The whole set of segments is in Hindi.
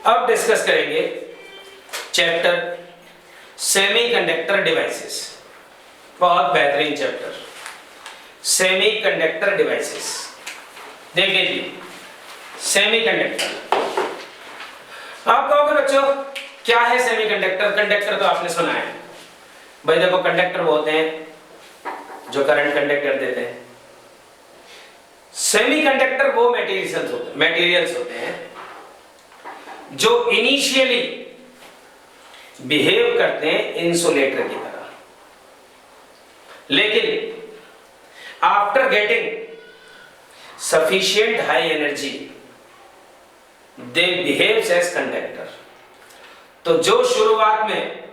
अब डिस्कस करेंगे चैप्टर सेमीकंडक्टर डिवाइसेस। बहुत बेहतरीन चैप्टर सेमीकंडक्टर डिवाइसेस। देखिए जी, सेमीकंडक्टर, आप कहोगे बच्चों क्या है सेमीकंडक्टर? कंडक्टर तो आपने सुना है भाई। देखो, कंडक्टर वो होते हैं जो करंट कंडक्ट कर देते हैं। सेमीकंडक्टर वो मटेरियल्स होते हैं जो इनिशियली बिहेव करते हैं इंसुलेटर की तरह, लेकिन after getting sufficient high energy they behaves as conductor. तो जो शुरुआत में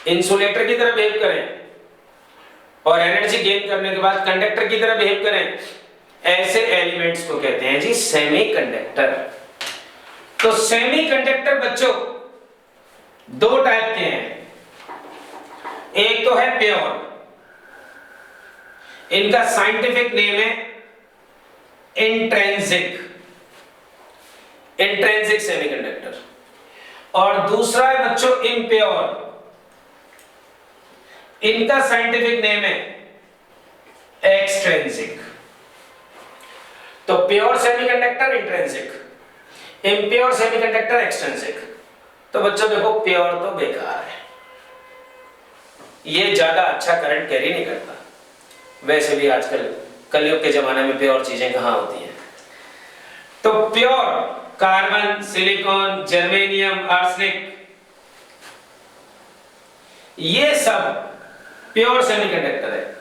इंसुलेटर की तरह बिहेव करें और एनर्जी गेन करने के बाद कंडक्टर की तरह बिहेव करें, ऐसे एलिमेंट्स को कहते हैं जी सेमीकंडक्टर। तो सेमीकंडक्टर बच्चों दो टाइप के हैं। एक तो है प्योर, इनका साइंटिफिक नेम है इंट्रिंसिक सेमीकंडक्टर। और दूसरा है बच्चों इम्प्योर, इनका साइंटिफिक नेम है एक्सट्रिंसिक। तो pure semiconductor intrinsic, impure semiconductor extrinsic. तो बच्चों देखो, प्योर तो बेकार है, ये ज्यादा अच्छा करंट कैरी नहीं करता। वैसे भी आजकल कलयुग के जमाने में प्योर चीजें कहां होती हैं। तो pure carbon, silicon, germanium, arsenic, ये सब प्योर सेमीकंडक्टर है।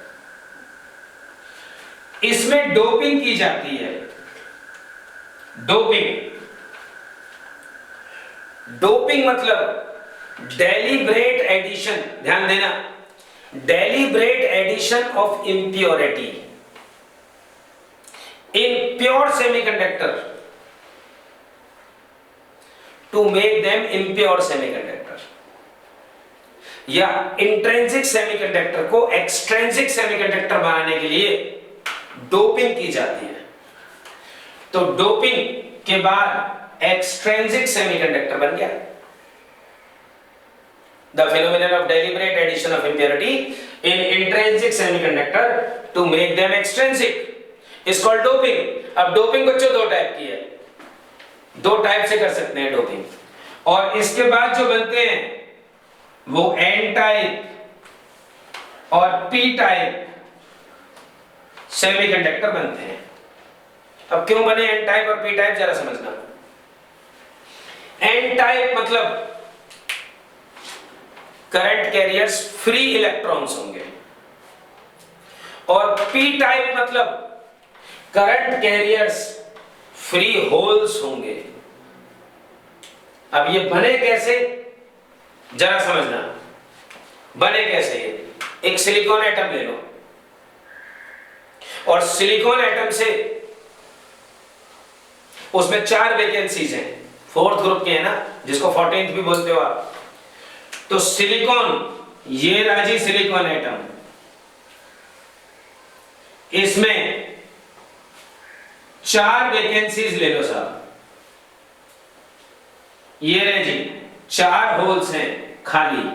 इसमें डोपिंग की जाती है। डोपिंग मतलब डेलिब्रेट एडिशन, ध्यान देना, deliberate addition of impurity in pure semiconductor to make them impure semiconductor. या इंट्रिंसिक सेमीकंडक्टर को एक्सट्रिंसिक सेमीकंडक्टर बनाने के लिए डोपिंग की जाती है। तो डोपिंग के बाद एक्सट्रिंसिक सेमीकंडक्टर बन गया। The phenomenon of deliberate addition of impurity in intrinsic semiconductor to make them extrinsic is called doping. अब डोपिंग बच्चों दो टाइप की है, दो टाइप से कर सकते हैं डोपिंग। और इसके बाद जो बनते हैं वो एन टाइप और पी टाइप सेमीकंडक्टर बनते हैं। अब क्यों बने एन टाइप और पी टाइप, जरा समझना। एन टाइप मतलब करंट कैरियर्स फ्री इलेक्ट्रॉन्स होंगे, और पी टाइप मतलब करंट कैरियर्स फ्री होल्स होंगे। अब ये बने कैसे, जरा समझना। बने कैसे? ये एक सिलिकॉन एटम ले लो, और सिलिकॉन एटम से उसमें 4 वैकेंसीज हैं, 4th ग्रुप के है ना, जिसको 14th भी बोलते हो आप। तो सिलिकॉन, ये राजी सिलिकॉन एटम, इसमें 4 वैकेंसीज ले लो साहब। ये रहे जी 4 होल्स हैं खाली,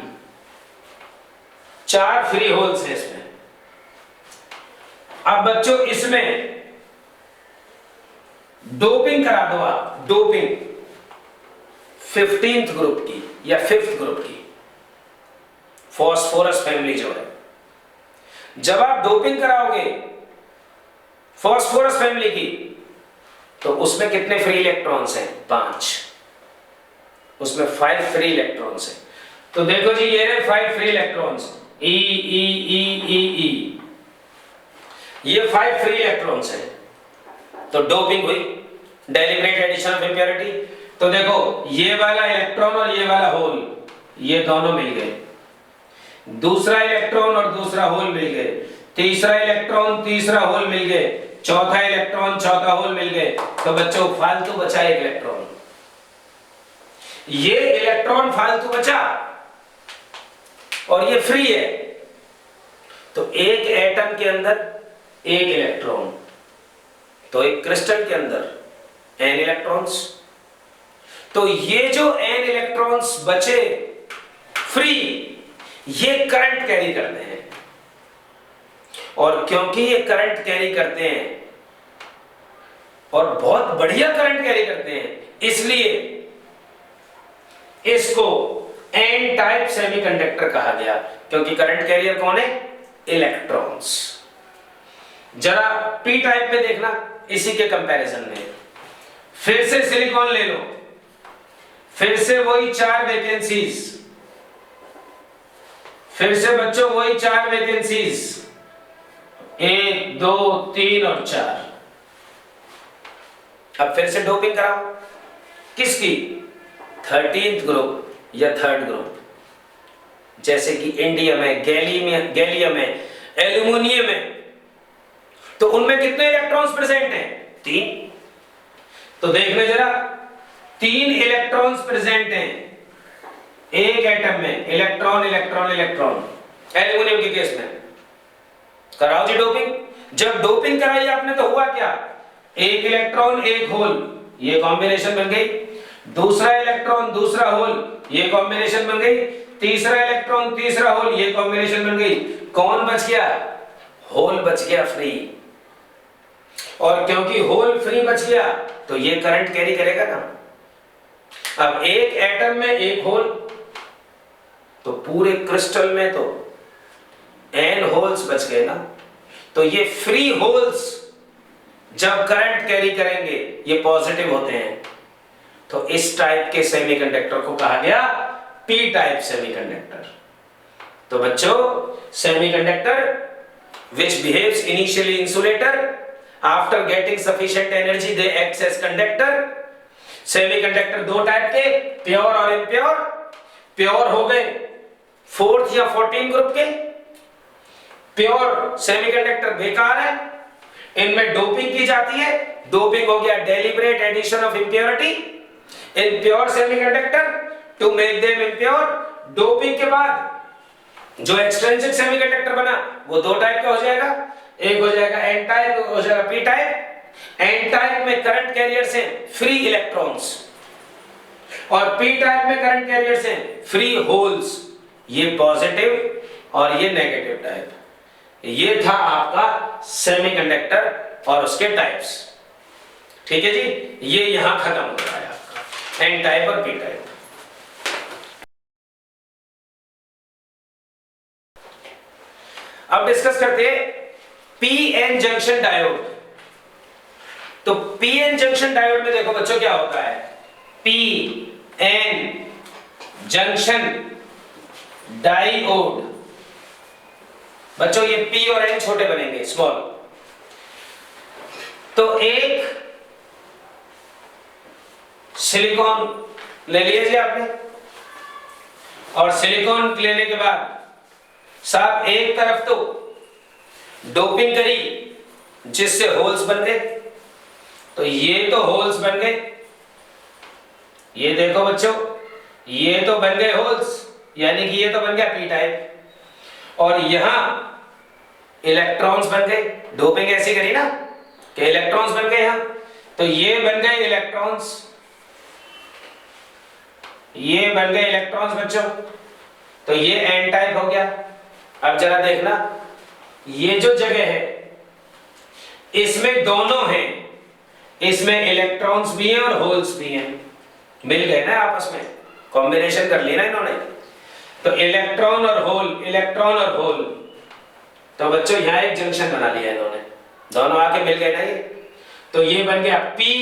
4 फ्री होल्स हैं इसमें। अब बच्चों इसमें डोपिंग करा दो आप, डोपिंग 15th ग्रुप की या 5th ग्रुप की, फास्फोरस फैमिली जो है। जब आप डोपिंग कराओगे फास्फोरस फैमिली की, तो उसमें कितने फ्री इलेक्ट्रॉन्स हैं? 5। उसमें 5 फ्री इलेक्ट्रॉन्स हैं। तो देखो जी, ये रहे 5 फ्री इलेक्ट्रॉन्स, ई ई ई ई ई, ये 5 फ्री इलेक्ट्रॉन्स हैं। तो डोपिंग हुई, डेलिब्रेट एडिशन ऑफ इम्प्योरिटी। तो देखो, ये वाला इलेक्ट्रॉन और ये वाला होल, ये दोनों मिल गए। दूसरा इलेक्ट्रॉन और दूसरा होल मिल गए। तीसरा इलेक्ट्रॉन, तीसरा होल मिल गए। चौथा इलेक्ट्रॉन, चौथा होल मिल गए। तो बच्चों फालतू बचा एक इलेक्ट्रॉन। ये इलेक्ट्रॉन फालतू बचा और ये फ्री है। तो एक एटम के अंदर एक इलेक्ट्रॉन, तो एक क्रिस्टल के अंदर n इलेक्ट्रॉन्स, तो ये जो n इलेक्ट्रॉन्स बचे फ्री, ये करंट कैरी करते हैं, और क्योंकि ये करंट कैरी करते हैं और बहुत बढ़िया करंट कैरी करते हैं, इसलिए इसको एन टाइप सेमीकंडक्टर कहा गया। क्योंकि करंट कैरियर कौन है? इलेक्ट्रॉन्स। जरा पी टाइप पे देखना, इसी के कंपैरिजन में फिर से सिलिकॉन ले लो, फिर से वही 4 वैकेंसीज, फिर से बच्चों वही 4 वैकेंसीज, 1 2 3 और 4। अब फिर से डोपिंग कराओ, किसकी? 13th ग्रुप या 3rd ग्रुप, जैसे कि इंडियम है, गैलियम है, एल्यूमिनियम है। तो उनमें कितने इलेक्ट्रॉन्स प्रेजेंट हैं? 3। तो देखना जरा, 3 इलेक्ट्रॉन्स प्रेजेंट हैं एक एटम में, इलेक्ट्रॉन इलेक्ट्रॉन इलेक्ट्रॉन। एल्यूमिनियम के केस में कराओ जी डोपिंग। जब डोपिंग कराई आपने तो हुआ क्या? एक इलेक्ट्रॉन एक होल, ये कॉम्बिनेशन बन गई। दूसरा इलेक्ट्रॉन दूसरा होल, ये कॉम्बिनेशन बन गई। तीसरा इलेक्ट्रॉन तीसरा होल, ये कॉम्बिनेशन बन गई। कौन बच गया? होल बच गया फ्री। और क्योंकि होल फ्री बच गया तो ये करंट कैरी करेगा ना। अब एक एटम में एक होल, तो पूरे क्रिस्टल में तो n होल्स बच गए ना। तो ये फ्री होल्स जब करंट कैरी करेंगे ये पॉजिटिव होते हैं। तो इस टाइप के सेमीकंडक्टर को कहा गया पी टाइप सेमीकंडक्टर। तो बच्चों, semiconductor which behaves initially insulator, after getting sufficient energy they acts as conductor। Semiconductor 2 type के, प्योर और इम्प्योर। प्योर हो गए 4th या 14 ग्रुप के। प्योर सेमीकंडक्टर बेकार है, इनमें डोपिंग की जाती है। डोपिंग हो गया deliberate addition of impurity in pure semiconductor to make them impure. Doping के बाद जो एक्सट्रिंसिक सेमीकंडक्टर बना वो 2 टाइप का हो जाएगा, एक हो जाएगा एन टाइप, हो जाएगा पी टाइप। एन टाइप में करंट कैरियर्स हैं फ्री इलेक्ट्रॉन्स, और पी टाइप में करंट कैरियर्स हैं फ्री होल्स, ये पॉजिटिव और ये नेगेटिव टाइप। ये था आपका सेमीकंडक्टर और उसके टाइप्स। ठीक है जी, ये यहां खत्म हो रहा है आपका एन टाइप और पी टाइप। अब डिस्कस करते हैं पीएन जंक्शन डायोड। तो पीएन जंक्शन डायोड में देखो बच्चों क्या होता है। पीएन जंक्शन डायोड, बच्चों ये पी और एन छोटे बनेंगे, स्मॉल। तो एक सिलिकॉन ले लीजिए आपने, और सिलिकॉन लेने के बाद साहब एक तरफ तो डोपिंग करी जिससे होल्स बन गए, तो ये तो होल्स बन गए। ये देखो बच्चों, ये तो बन गए होल्स, यानी कि ये तो बन गया पी टाइप। और यहां इलेक्ट्रॉन्स बन गए, डोपिंग ऐसी करी ना कि इलेक्ट्रॉन्स बन गए यहां, तो ये बन गए इलेक्ट्रॉन्स, ये बन गए इलेक्ट्रॉन्स बच्चों। तो ये एन टाइप हो गया। अब जरा देखना, ये जो जगह है इसमें दोनों हैं, इसमें इलेक्ट्रॉन्स भी हैं और होल्स भी हैं, मिल गए ना आपस में, कॉम्बिनेशन कर लिया ना इन्होंने। तो इलेक्ट्रॉन और होल, इलेक्ट्रॉन और होल, तो बच्चों यहां एक जंक्शन बना लिया इन्होंने, दोनों आके मिल गए ना ये। तो ये बन गया पी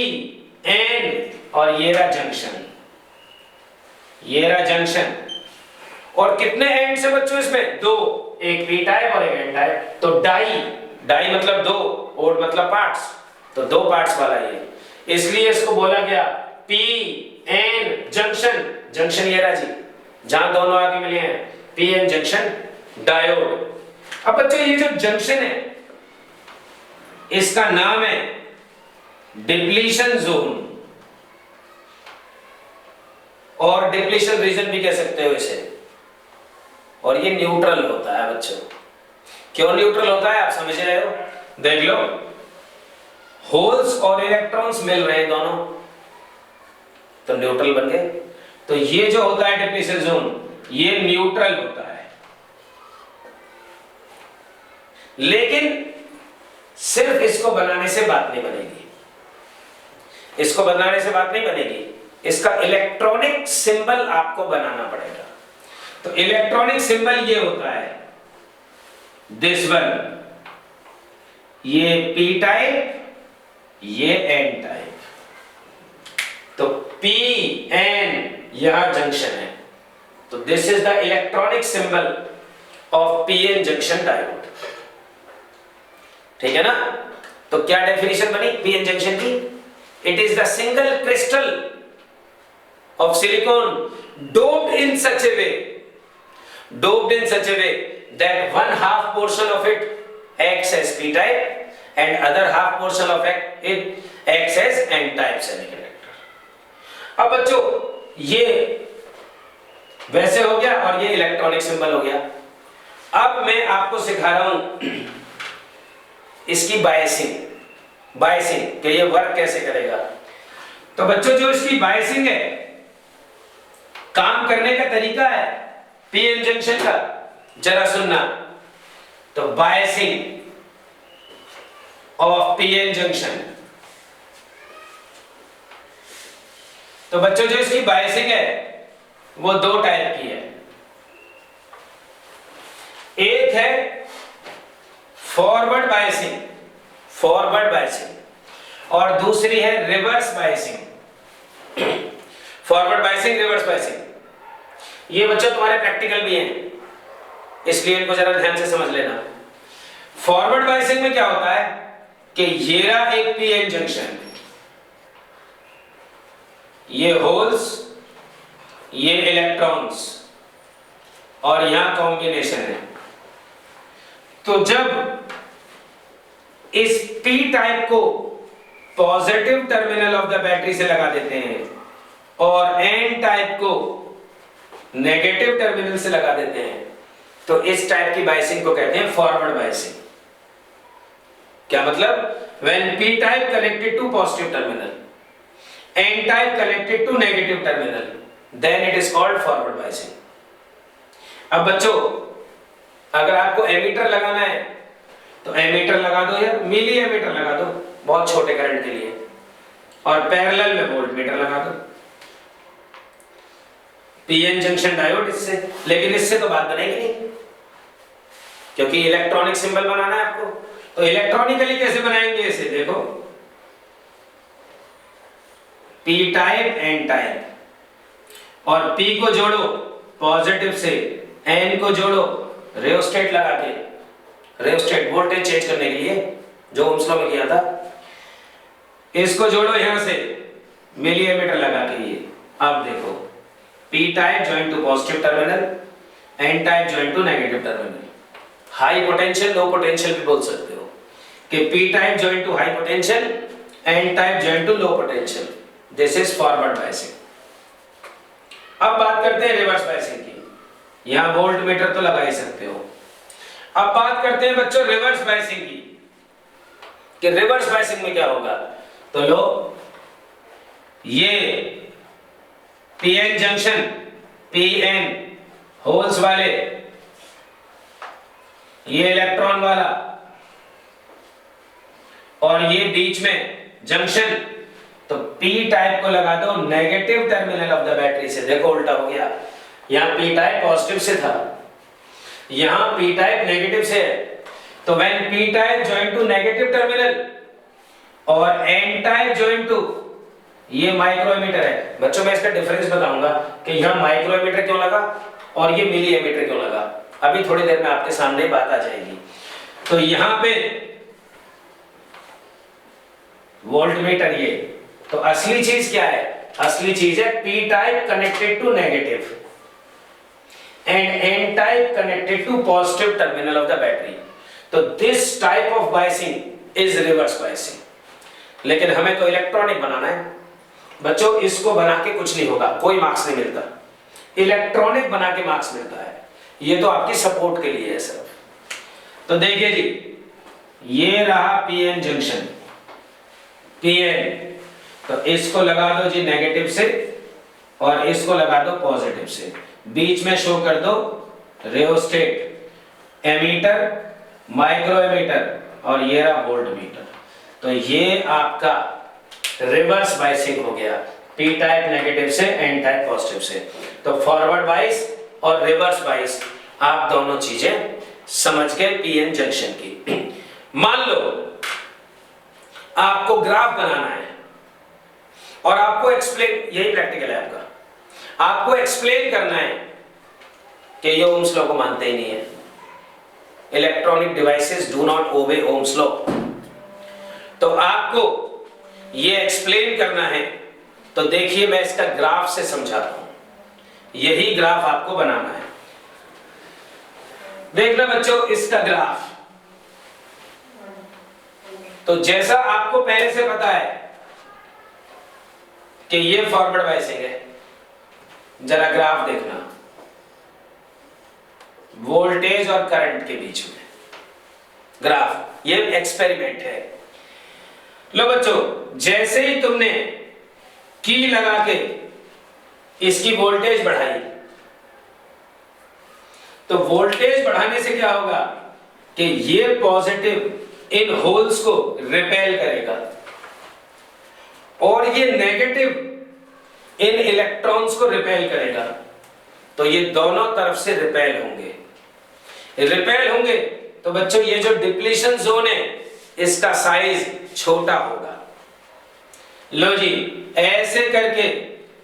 एन और ये रहा जंक्शन, ये रहा जंक्शन। और कितने एंड से बच्चों इसमें? 2, एक पी टाइप और एक एन टाइप। तो डाई, डाई मतलब 2, ओड मतलब पार्ट्स, तो 2 पार्ट्स वाला ये, इसलिए इसको बोला गया पी एन जंक्शन। जंक्शन ये रहा जी, जहां दोनों आके मिले हैं, पी एन जंक्शन डायोड। अब बच्चों ये जो जंक्शन है इसका नाम है डिप्लीशन जोन, और डिप्लीशन रीजन भी कह सकते हो इसे। और ये न्यूट्रल होता है बच्चों। क्यों न्यूट्रल होता है आप समझ रहे हो? देख लो, होल्स और इलेक्ट्रॉन्स मिल रहे हैं दोनों, तो न्यूट्रल बन गए। तो ये जो होता है डिप्लीशन जोन, ये न्यूट्रल होता है। लेकिन सिर्फ इसको बनाने से बात नहीं बनेगी, इसको बनाने से बात नहीं बनेगी, इसका इलेक्ट्रॉनिक सिंबल आपको बनाना पड़ेगा। तो इलेक्ट्रॉनिक सिंबल ये होता है दिस वन, ये पी टाइप, ये एन टाइप। तो पी एन यहां जंक्शन है, तो this is the electronic symbol of P N junction diode. ठीक है ना? तो क्या डेफिनेशन बनी पी एन जंक्शन की? It is the single crystal of silicon doped in such a way that one half portion of it acts as p type and other half portion of it acts as n type semiconductor। अब बच्चों ये वैसे हो गया और ये इलेक्ट्रॉनिक सिंबल हो गया। अब मैं आपको सिखा रहा हूं इसकी बायसिंग कि ये वर्क कैसे करेगा। तो बच्चों जो इसकी बायसिंग है, काम करने का तरीका है पीएन जंक्शन का, जरा सुनना। तो बायसिंग ऑफ पीएन जंक्शन, तो बच्चों जो इसकी बायसिंग है वो दो टाइप की है। एक है फॉरवर्ड बायसिंग और दूसरी है reverse biasing. Forward biasing, reverse biasing, ये बच्चों तुम्हारे प्रैक्टिकल भी हैं, इसलिए इनको जरा ध्यान से समझ लेना। फॉरवर्ड बायसिंग में क्या होता है कि ये रहा एक पीएन जंक्शन, ये होल्स, ये इलेक्ट्रॉन्स और यहां कॉम्बिनेशन है। तो जब इस पी टाइप को positive terminal of the battery से लगा देते हैं और एन टाइप को नेगेटिव टर्मिनल से लगा देते हैं, तो इस टाइप की बायसिंग को कहते हैं फॉरवर्ड बायसिंग। क्या मतलब? when p type connected to positive terminal, n type connected to negative terminal, then it is called forward biasing। अब बच्चों अगर आपको एमीटर लगाना है तो एमीटर लगा दो या मिली एमीटर लगा दो बहुत छोटे करंट के लिए, और पैरेलल में वोल्टमीटर लगा दो, पीएन जंक्शन डायोड इससे। लेकिन इससे तो बात बनेगी नहीं, क्योंकि इलेक्ट्रॉनिक सिंबल बनाना है आपको। तो इलेक्ट्रॉनिकली कैसे बनाएंगे इसे? देखो, पी टाइप एन टाइप, और पी को जोड़ो पॉजिटिव से, एन को जोड़ो रियोस्टेट लगा के, रियोस्टेट वोल्टेज चेंज करने के लिए जो ओम्स लॉ में किया था, इसको जोड़ो यहां से मिली एमीटर लगा के। ये अब देखो, P type join to positive terminal, N type join to negative terminal. High potential, low potential भी बोल सकते हो कि P type join to high potential, N type join to low potential. This is forward biasing. अब बात करते हैं रिवर्स बायसिंग की। यहां वोल्टमीटर तो लगा ही सकते हो। अब बात करते हैं बच्चों रिवर्स बायसिंग की, कि रिवर्स बायसिंग में क्या होगा। तो लो, ये पीएन जंक्शन, पीएन होल्स वाले, ये इलेक्ट्रॉन वाला, और ये बीच में जंक्शन, तो पी टाइप को लगा दो negative terminal of the battery से। देखो उल्टा हो गया, यहां पी टाइप पॉजिटिव से था, यहां पी टाइप नेगेटिव से है। तो when P type join to negative terminal और एन टाइप ज्वाइन टू, ये माइक्रोमीटर है बच्चों। मैं इसका डिफरेंस बताऊंगा कि यहां माइक्रोमीटर क्यों लगा और ये मिली एमीटर क्यों लगा, अभी थोड़ी देर में आपके सामने बात आ जाएगी। तो यहां पे वोल्टमीटर, ये तो असली चीज क्या है? असली चीज है P type connected to negative and N type connected to positive terminal of the battery. तो this type of biasing is reverse biasing. लेकिन हमें तो इलेक्ट्रॉनिक बनाना है बच्चों, इसको बना के कुछ नहीं होगा, कोई मार्क्स नहीं मिलता। इलेक्ट्रॉनिक बना के मार्क्स मिलता है, ये तो आपकी सपोर्ट के लिए है सिर्फ। तो देखिए जी, ये रहा पीएन जंक्शन, पीएन, तो इसको लगा दो जी नेगेटिव से और इसको लगा दो पॉजिटिव से, बीच में शो कर दो रियोस्टेट, एमीटर, माइक्रो एमीटर और ये रहा वोल्ट मीटर। तो ये आपका रिवर्स बायसिंग हो गया, पी टाइप नेगेटिव से एन टाइप पॉजिटिव से। तो फॉरवर्ड बायस और रिवर्स बायस आप दोनों चीजें समझ के पीएन जंक्शन की। मान लो आपको ग्राफ बनाना है और आपको एक्सप्लेन, यही प्रैक्टिकल है आपका, आपको एक्सप्लेन करना है कि ये ओम्स लॉ को मानते ही नहीं है, electronic devices do not obey Ohm's law. तो आपको ये एक्सप्लेन करना है, तो देखिए मैं इसका ग्राफ से समझाता हूं, यही ग्राफ आपको बनाना है। देखना बच्चों इसका ग्राफ, तो जैसा आपको पहले से पता है कि ये फॉरवर्ड बायसिंग है, जरा ग्राफ देखना, वोल्टेज और करंट के बीच में ग्राफ, ये एक्सपेरिमेंट है। लो बच्चों, जैसे ही तुमने की लगा के इसकी वोल्टेज बढ़ाई, तो वोल्टेज बढ़ाने से क्या होगा कि ये पॉजिटिव इन होल्स को रिपेल करेगा और ये नेगेटिव इन इलेक्ट्रॉन्स को रिपेल करेगा। तो ये दोनों तरफ से रिपेल होंगे, रिपेल होंगे। तो बच्चों ये जो डिप्लीशन जोन है इसका साइज छोटा होगा। लो जी, ऐसे करके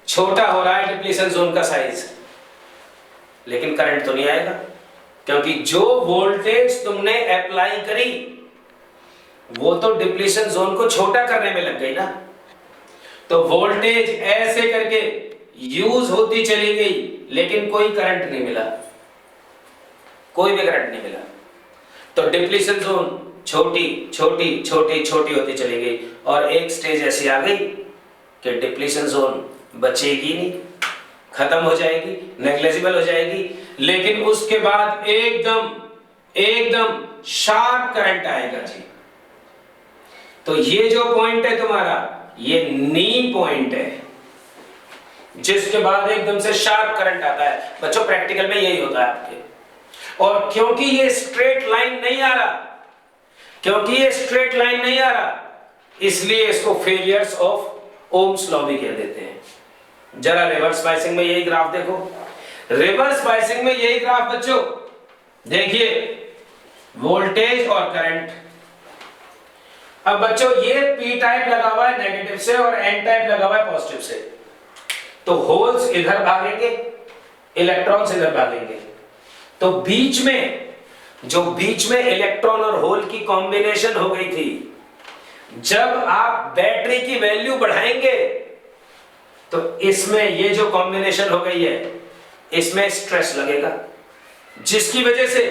छोटा हो रहा है डिप्लीशन जोन का साइज, लेकिन करंट तो नहीं आएगा, क्योंकि जो वोल्टेज तुमने अप्लाई करी वो तो डिप्लीशन जोन को छोटा करने में लग गई ना। तो वोल्टेज ऐसे करके यूज होती चली गई, लेकिन कोई करंट नहीं मिला, कोई भी करंट नहीं मिला। तो डिप्लीशन जोन छोटी छोटी छोटी छोटी होती चली गई और एक स्टेज ऐसी आ गई कि डिप्लीशन जोन बचेगी नहीं, खत्म हो जाएगी, नेग्लिजिबल हो जाएगी। लेकिन उसके बाद एकदम शार्प करंट आएगा जी। तो ये जो पॉइंट है तुम्हारा, ये नी पॉइंट है, जिसके बाद एकदम से शार्प करंट आता है। बच्चों प्रैक्टिकल में यही होता है आपके। और क्योंकि ये स्ट्रेट लाइन नहीं आ रहा, क्योंकि ये स्ट्रेट लाइन नहीं आ रहा, इसलिए इसको फेलियर्स ऑफ ओम्स लॉ भी कह देते हैं। जरा रिवर्स बायसिंग में यही ग्राफ देखो, रिवर्स बायसिंग में यही ग्राफ बच्चों देखिए, वोल्टेज और करंट। अब बच्चों ये पी टाइप लगा हुआ है नेगेटिव से और एन टाइप लगा हुआ है पॉजिटिव से, तो होल्स इधर भागेंगे, इलेक्ट्रॉन्स इधर भागेंगे। तो बीच में इलेक्ट्रॉन और होल की कॉम्बिनेशन हो गई थी, जब आप बैटरी की वैल्यू बढ़ाएंगे तो इसमें ये जो कॉम्बिनेशन हो गई है इसमें स्ट्रेस लगेगा, जिसकी वजह से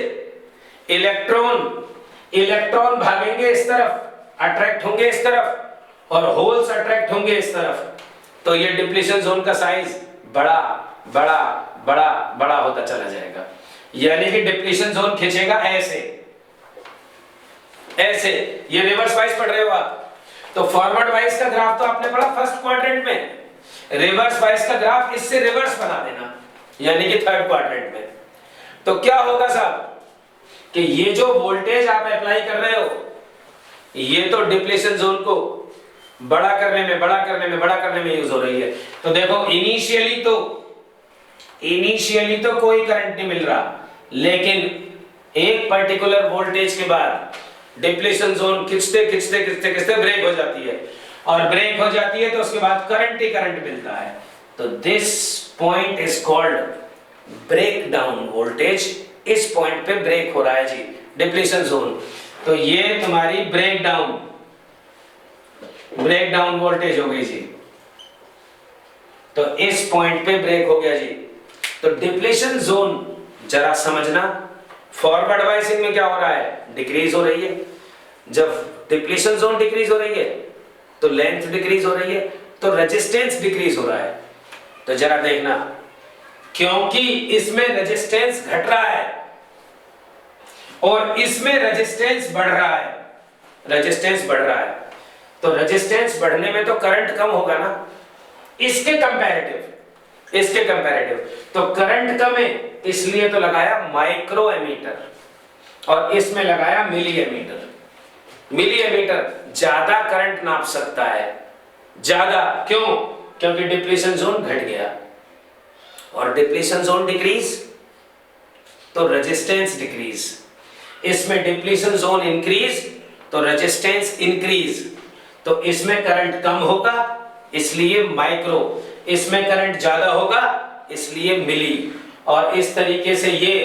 इलेक्ट्रॉन भागेंगे इस तरफ, अट्रैक्ट होंगे इस तरफ, और होल्स अट्रैक्ट होंगे इस तरफ। तो ये डिप्लीशन जोन का साइज बड़ा बड़ा बड़ा बड़ा होता चला जाएगा। यानी कि डिप्लीशन जोन खींचेगा ऐसे ऐसे। ये रिवर्स वाइज पढ़ रहे हो आप, तो फॉरवर्ड वाइज का ग्राफ तो आपने पढ़ा फर्स्ट क्वाड्रेंट में, रिवर्स वाइज का ग्राफ इससे रिवर्स बना देना, यानी कि थर्ड क्वाड्रेंट में। तो क्या होगा साहब कि ये जो वोल्टेज आप अप्लाई कर रहे हो, ये तो डिप्लीशन जोन को बड़ा करने में यूज हो रही है। तो देखो इनिशियली तो कोई करंट नहीं मिल रहा, लेकिन एक पर्टिकुलर वोल्टेज के बाद डिप्लीशन जोन खिंचते ब्रेक हो जाती है, और ब्रेक हो जाती है तो उसके बाद करंट ही करंट मिलता है। तो this point is called break down voltage. इस पॉइंट पे ब्रेक हो रहा है जी डिप्लीशन जोन। तो ये तुम्हारी ब्रेक डाउन वोल्टेज हो गई जी। तो इस पॉइंट पे ब्रेक हो गया जी। तो डिप्लीशन जोन जरा समझना, फॉरवर्ड बायसिंग में क्या हो रहा है, डिक्रीज हो रही है। जब डिप्लीशन जोन डिक्रीज हो रही है तो लेंथ डिक्रीज हो रही है, तो रेजिस्टेंस डिक्रीज हो रहा है। तो जरा देखना, क्योंकि इसमें रेजिस्टेंस घट रहा है और इसमें रेजिस्टेंस बढ़ रहा है, तो रेजिस्टेंस बढ़ने में तो करंट कम होगा ना, इसके कंपैरेटिव। इसके कंपैरेटिव। तो करंट कम है इसलिए तो लगाया माइक्रो एमीटर, और इसमें लगाया मिली एमीटर। मिली एमीटर ज्यादा करंट नाप सकता है, ज्यादा क्यों? क्योंकि डिप्लीशन जोन घट गया, और डिप्लीशन जोन डिक्रीज तो रेजिस्टेंस डिक्रीज। इसमें डिप्लीशन जोन इंक्रीज तो रेजिस्टेंस इंक्रीज। तो इसमें करंट कम होगा इसलिए माइक्रो, इसमें करंट ज्यादा होगा इसलिए मिली। और इस तरीके से ये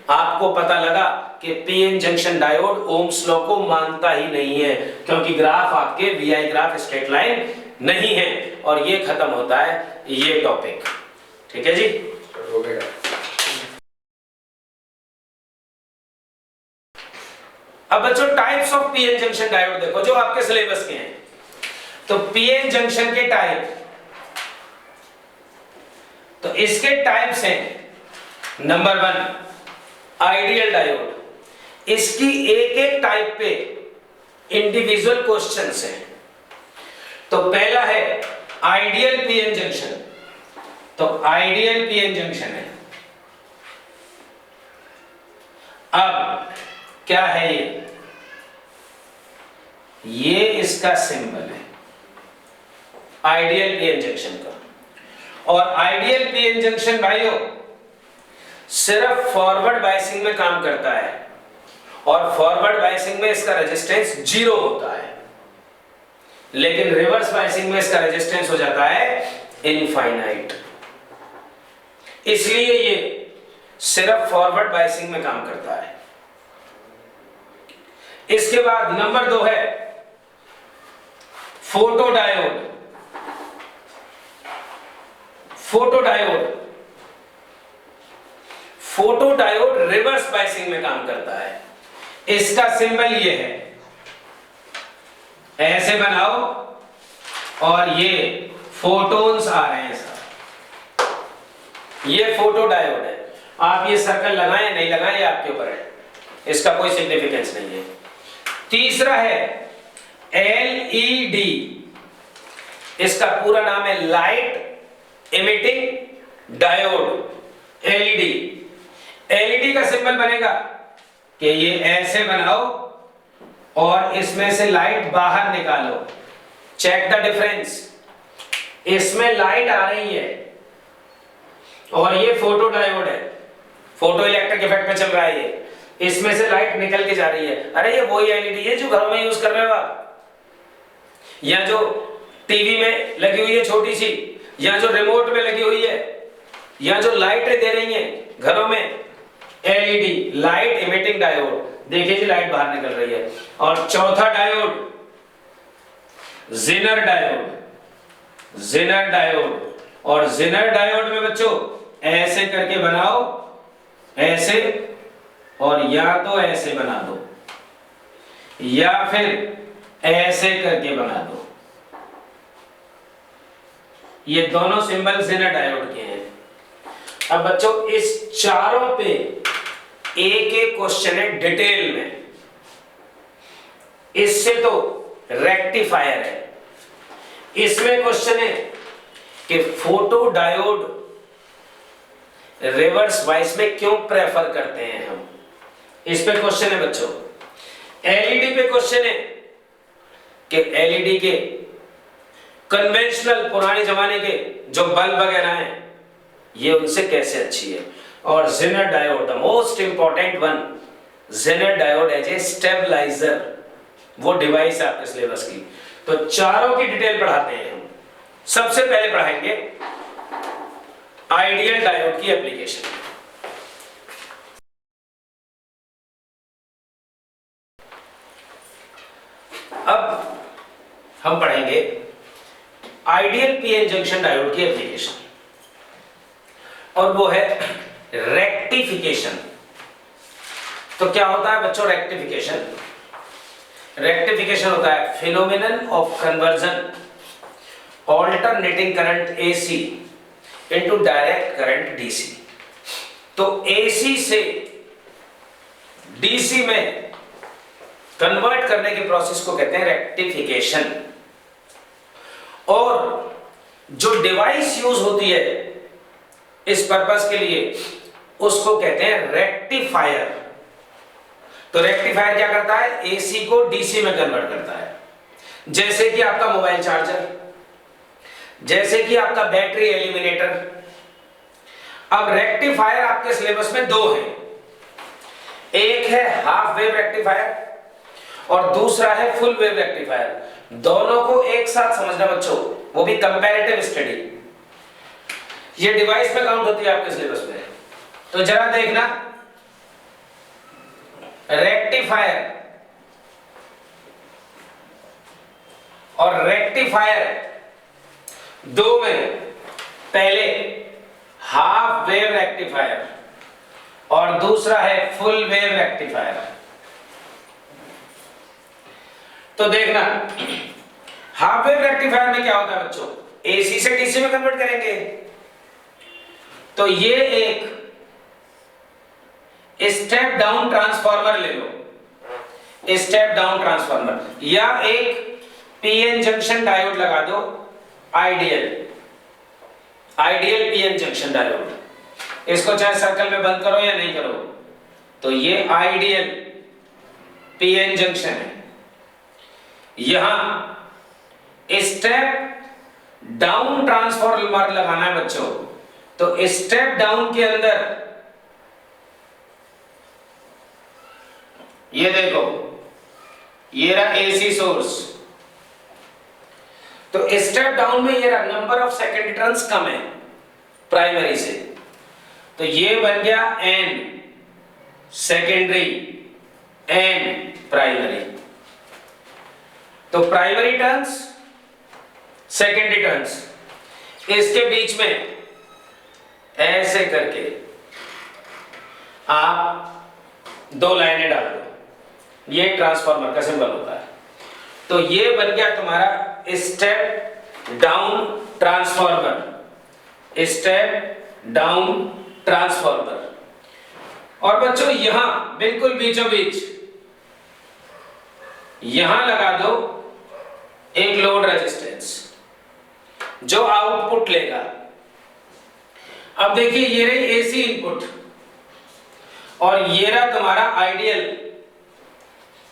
आपको पता लगा कि PN junction diode Ohm's law को मानता ही नहीं है, क्योंकि ग्राफ आपके वीआई ग्राफ स्ट्रेट लाइन नहीं है। और ये खत्म होता है ये टॉपिक। ठीक है जी, हो गया। अब बच्चों types of PN junction diode देखो जो आपके सिलेबस के हैं। तो पीएन जंक्शन के टाइप, तो इसके टाइप्स हैं नंबर 1 आइडियल डायोड। इसकी एक एक टाइप पे इंडिविजुअल क्वेश्चंस हैं। तो पहला है आइडियल पीएन जंक्शन। तो आइडियल पीएन जंक्शन है। अब क्या है ये इसका सिंबल है आइडियल पीएन जंक्शन का। और आइडियल पीएन जंक्शन भाइयों सिर्फ फॉरवर्ड बायसिंग में काम करता है, और फॉरवर्ड बायसिंग में इसका रेजिस्टेंस 0 होता है, लेकिन रिवर्स बायसिंग में इसका रेजिस्टेंस हो जाता है इनफाइनाइट। इसलिए ये सिर्फ फॉरवर्ड बायसिंग में काम करता है। इसके बाद नंबर 2 है photodiode. Photodiode photodiode reverse biasing में काम करता है। इसका सिंबल ये है, ऐसे बनाओ और ये फोटोन्स आ रहे हैं सर, ये फोटोडायोड है। आप ये सर्कल लगाएं नहीं लगाएं ये आपके ऊपर है, इसका कोई सिग्निफिकेंस नहीं है। तीसरा है एलईडी। इसका पूरा नाम है light emitting diode, LED. LED का सिंबल बनेगा कि ये ऐसे बनाओ और इसमें से लाइट बाहर निकालो। चेक द डिफरेंस, इसमें लाइट आ रही है और ये फोटो डायोड है, फोटो इलेक्ट्रिक इफेक्ट में चल रहा है ये, इसमें से लाइट निकल के जा रही है। अरे ये वही एलईडी है जो घरों में यूज कर रहे हो आप, या जो टीवी में लगी हुई है छोटी सी, या जो रिमोट में लगी हुई है, या जो लाइटें दे रही हैं घरों में, एलईडी लाइट इमिटिंग डायोड। देखिए जी लाइट बाहर निकल रही है। और चौथा diode Zener diode, Zener diode. और ज़ेनर डायोड में बच्चों ऐसे करके बनाओ, ऐसे, और या तो ऐसे बना दो या फिर ऐसे करके बना दो। ये दोनों सिंबल ज़ेनर डायोड के हैं। अब बच्चों इस चारों पे एक एक क्वेश्चन है डिटेल में। इससे तो रेक्टिफायर है, इसमें क्वेश्चन है कि फोटो डायोड रिवर्स बायस में क्यों प्रेफर करते हैं हम, इस पे क्वेश्चन है बच्चों। एलईडी पे क्वेश्चन है कि एलईडी के कन्वेंशनल पुराने जमाने के जो बल्ब वगैरह हैं ये उनसे कैसे अच्छी है। और Zener diode the most important one, Zener diode as a stabiliser, वो डिवाइस है आपके सिलेबस की। तो चारों की डिटेल पढ़ाते हैं हम। सबसे पहले पढ़ाएंगे आइडियल डायोड की एप्लीकेशन। अब हम पढ़ेंगे आइडियल पीएन जंक्शन डायोड की एप्लीकेशन, और वो है रेक्टिफिकेशन। तो क्या होता है बच्चों रेक्टिफिकेशन? रेक्टिफिकेशन होता है phenomenon of conversion alternating current AC into direct current DC. तो एसी से डीसी में कन्वर्ट करने के प्रोसेस को कहते हैं रेक्टिफिकेशन। और जो डिवाइस यूज होती है इस पर्पस के लिए, उसको कहते हैं रेक्टिफायर। तो रेक्टिफायर क्या करता है? एसी को डीसी में कन्वर्ट करता है। जैसे कि आपका मोबाइल चार्जर, जैसे कि आपका बैटरी एलिमिनेटर। अब रेक्टिफायर आपके सिलेबस में दो हैं, एक है हाफ वेव रेक्टिफायर और दूसरा है फुल वेव रेक्टिफायर। दोनों को एक साथ समझना बच्चों, वो भी कंपैरेटिव स्टडी। ये डिवाइस में काउंट होती है आपके सिलेबस में। तो जरा देखना, रेक्टिफायर और रेक्टिफायर दो में पहले हाफ वेव रेक्टिफायर और दूसरा है फुल वेव रेक्टिफायर। तो देखना, हाफ वेव रेक्टिफायर में क्या होता है बच्चों? एसी से डीसी में कन्वर्ट करेंगे। तो ये एक स्टेप डाउन ट्रांसफार्मर ले लो, स्टेप डाउन ट्रांसफार्मर, या एक पीएन जंक्शन डायोड लगा दो, आइडियल पीएन जंक्शन डायोड। इसको चाहे सर्कल में बंद करो या नहीं करो, तो ये आइडियल पीएन जंक्शन है। यहां स्टेप डाउन ट्रांसफार्मर लगाना है बच्चों। तो स्टेप डाउन के अंदर ये देखो, ये रहा एसी सोर्स। तो स्टेप डाउन में ये रहा, नंबर ऑफ सेकेंडरी टर्न्स कम है प्राइमरी से, तो ये बन गया एन सेकेंडरी, एन प्राइमरी। तो प्राइमरी टर्न्स, सेकेंडरी टर्न्स, इसके बीच में ऐसे करके आप दो लाइनें डाल दो, ये ट्रांसफार्मर का सिंबल होता है। तो ये बन गया तुम्हारा step down transformer, step down transformer. और बच्चों यहां बिल्कुल बीचों बीच यहां लगा दो एक लोड रेजिस्टेंस जो आउटपुट लेगा। अब देखिए, ये रही एसी इनपुट और ये रहा तुम्हारा आइडियल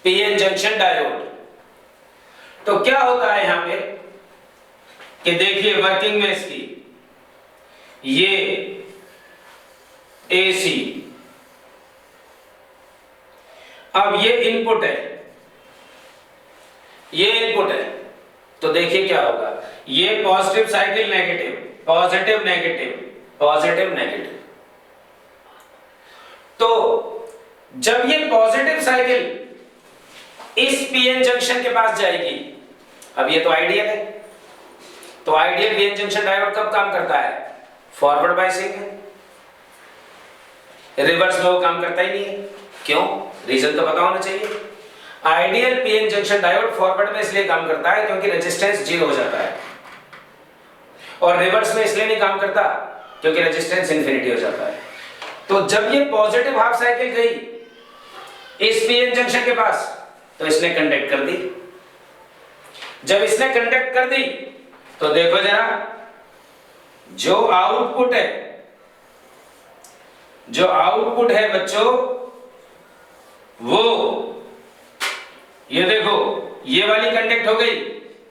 पीएन जंक्शन डायोड। तो क्या होता है यहां पे कि देखिए वर्किंग में इसकी, ये एसी, अब ये इनपुट है, ये इनपुट है। तो देखिए क्या होगा, ये positive cycle negative, positive negative, positive negative. तो जब ये पॉजिटिव साइकिल इस पीएन जंक्शन के पास जाएगी, अब ये तो आइडियल है, तो आइडियल पीएन जंक्शन डायोड कब काम करता है? फॉरवर्ड बायसिंग है। रिवर्स में वो काम करता ही नहीं है। क्यों? रीजन तो पता होना चाहिए। Ideal PN junction diode forward में इसलिए काम करता है क्योंकि रेजिस्टेंस जीरो हो जाता है, और रिवर्स में इसलिए नहीं काम करता क्योंकि रेजिस्टेंस इंफिनिटी हो जाता है। तो जब ये पॉजिटिव हाफ साइकिल गई इस पीएन जंक्शन के पास, तो इसने कंडक्ट कर दी। जब इसने कंडक्ट कर दी तो देखो जरा, जो आउटपुट है, जो आउटपुट है बच्चों, वो ये देखो, ये वाली कंडक्ट हो गई,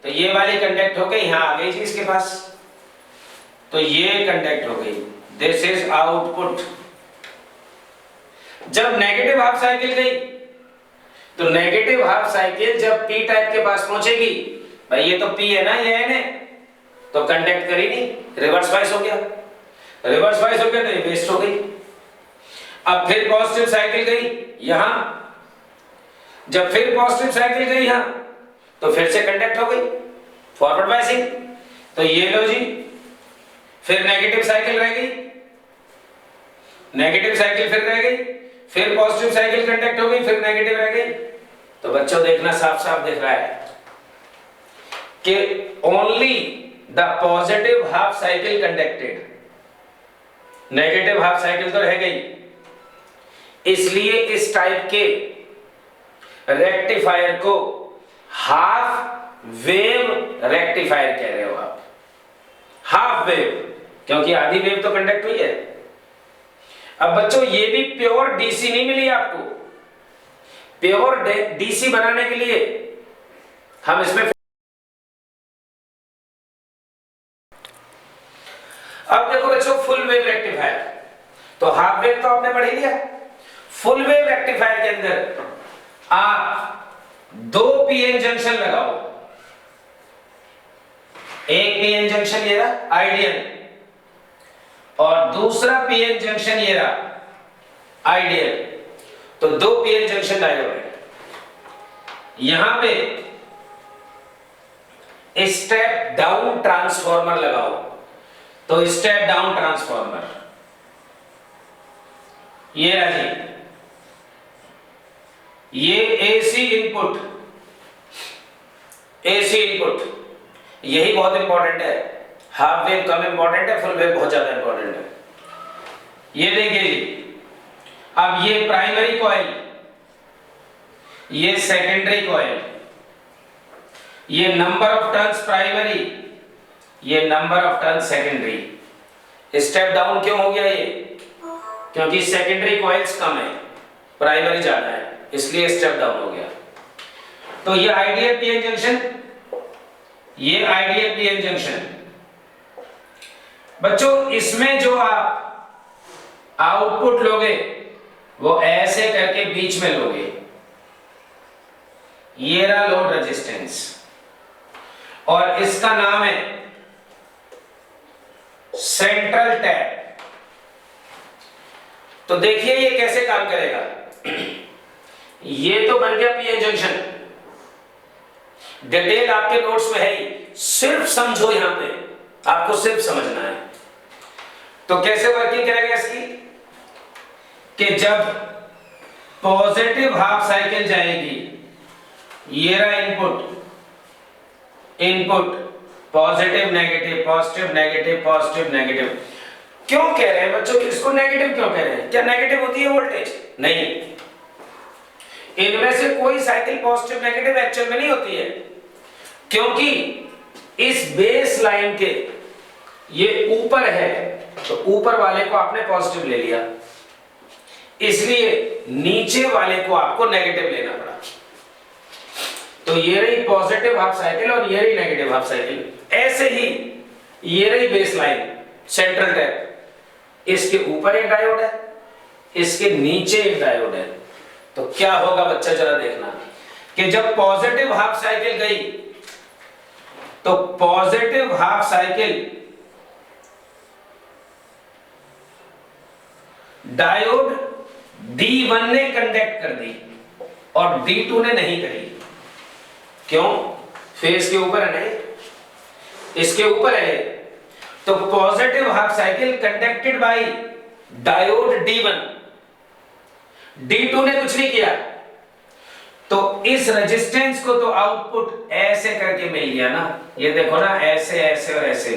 तो ये वाली कंडक्ट हो गई, यहां आ गई जी इसके पास, तो ये कंडक्ट हो गई। This is output. जब नेगेटिव हाफ साइकिल गई, तो नेगेटिव हाफ साइकिल जब पी टाइप के पास पहुंचेगी, भाई ये तो पी है ना, ये एन है, तो कंडक्ट करी नहीं, रिवर्स वाइस हो गया, रिवर्स वाइस हो गया तो ये वेस्ट हो गई। अब फिर पॉजिटिव साइकिल गई यहां, जब फिर पॉजिटिव साइकिल गई यहां, तो फिर से कंडक्ट हो गई, फॉरवर्ड बायसिंग। तो ये लो जी, फिर नेगेटिव साइकिल रह गई, नेगेटिव साइकिल फिर रह गई, फिर पॉजिटिव साइकिल कंडक्ट हो गई, फिर नेगेटिव रह गई। तो बच्चों देखना, साफ साफ दिख रहा है कि only the positive half cycle conducted, negative half cycle तो रह गई। इसलिए इस टाइप के रेक्टिफायर को हाफ वेव रेक्टिफायर कह रहे हो आप, हाफ वेव। क्योंकि आधी वेव तो कंडक्ट हुई है। अब बच्चों ये भी प्योर डीसी नहीं मिली आपको। प्योर डीसी बनाने के लिए हम इसमें, अब देखो बच्चों फुल वेव रेक्टिफायर, तो हाफ वेव तो आपने पढ़ ही लिया। फुल वेव रेक्टिफायर के अंदर आप 2 पीएन जंक्शन लगाओ। एक पीएन जंक्शन ये रहा आइडियल, और दूसरा पीएन जंक्शन ये रहा आइडियल। तो 2 पीएन जंक्शन डायोड है। यहां पे स्टेप डाउन ट्रांसफॉर्मर लगाओ। तो स्टेप डाउन ट्रांसफॉर्मर ये रहा जी, ये एसी इनपुट, एसी इनपुट यही बहुत इंपॉर्टेंट है। हाफ वेव कम इंपॉर्टेंट है, फुल वेव बहुत ज्यादा इंपॉर्टेंट है। ये देखिए जी, अब ये प्राइमरी कॉइल, ये सेकेंडरी कॉइल, ये नंबर ऑफ टर्न्स प्राइमरी, ये number of turns secondary. Step down क्यों हो गया ये? क्योंकि सेकेंडरी कॉइल्स कम है, प्राइमरी ज्यादा है, इसलिए स्टेप डाउन हो गया। तो ये आइडियल पीएन जंक्शन, ये आइडियल पीएन जंक्शन। बच्चों इसमें जो आप आउटपुट लोगे वो ऐसे करके बीच में लोगे। ये रहा लोड रेजिस्टेंस और इसका नाम है सेंट्रल टैप। तो देखिए ये कैसे काम करेगा। ये तो बन गया पीएन जंक्शन, डिटेल आपके नोट्स में है ही, सिर्फ समझो, यहां पे आपको सिर्फ समझना है। तो कैसे वर्किंग करेगा इसकी, कि जब पॉजिटिव हाफ साइकिल जाएगी, ये रहा input, input positive negative, positive negative, positive negative. क्यों कह रहे हैं बच्चों इसको नेगेटिव क्यों कह रहे हैं? क्या नेगेटिव होती है वोल्टेज? नहीं, इनमें से कोई साइकिल पॉजिटिव नेगेटिव एक्चुअल में नहीं होती है, क्योंकि इस बेस लाइन के ये ऊपर है, तो ऊपर वाले को आपने पॉजिटिव ले लिया, इसलिए नीचे वाले को आपको नेगेटिव लेना पड़ा। तो ये रही पॉजिटिव हाफ साइकिल और ये रही नेगेटिव हाफ साइकिल। ऐसे ही ये रही बेस लाइन, सेंट्रल टैप, इसके ऊपर एक डायोड है, इसके नीचे एक डायोड है। तो क्या होगा बच्चा जरा देखना, कि जब पॉजिटिव हाफ साइकिल गई तो positive half cycle diode D1 ने कंडक्ट कर दी और D2 ने नहीं करी। क्यों? फेस के ऊपर है नहीं, इसके ऊपर है। तो positive half cycle conducted bye diode D1, D2 ने कुछ नहीं किया, तो इस रेजिस्टेंस को तो आउटपुट ऐसे करके मिल गया ना, ये देखो ना, ऐसे ऐसे और ऐसे,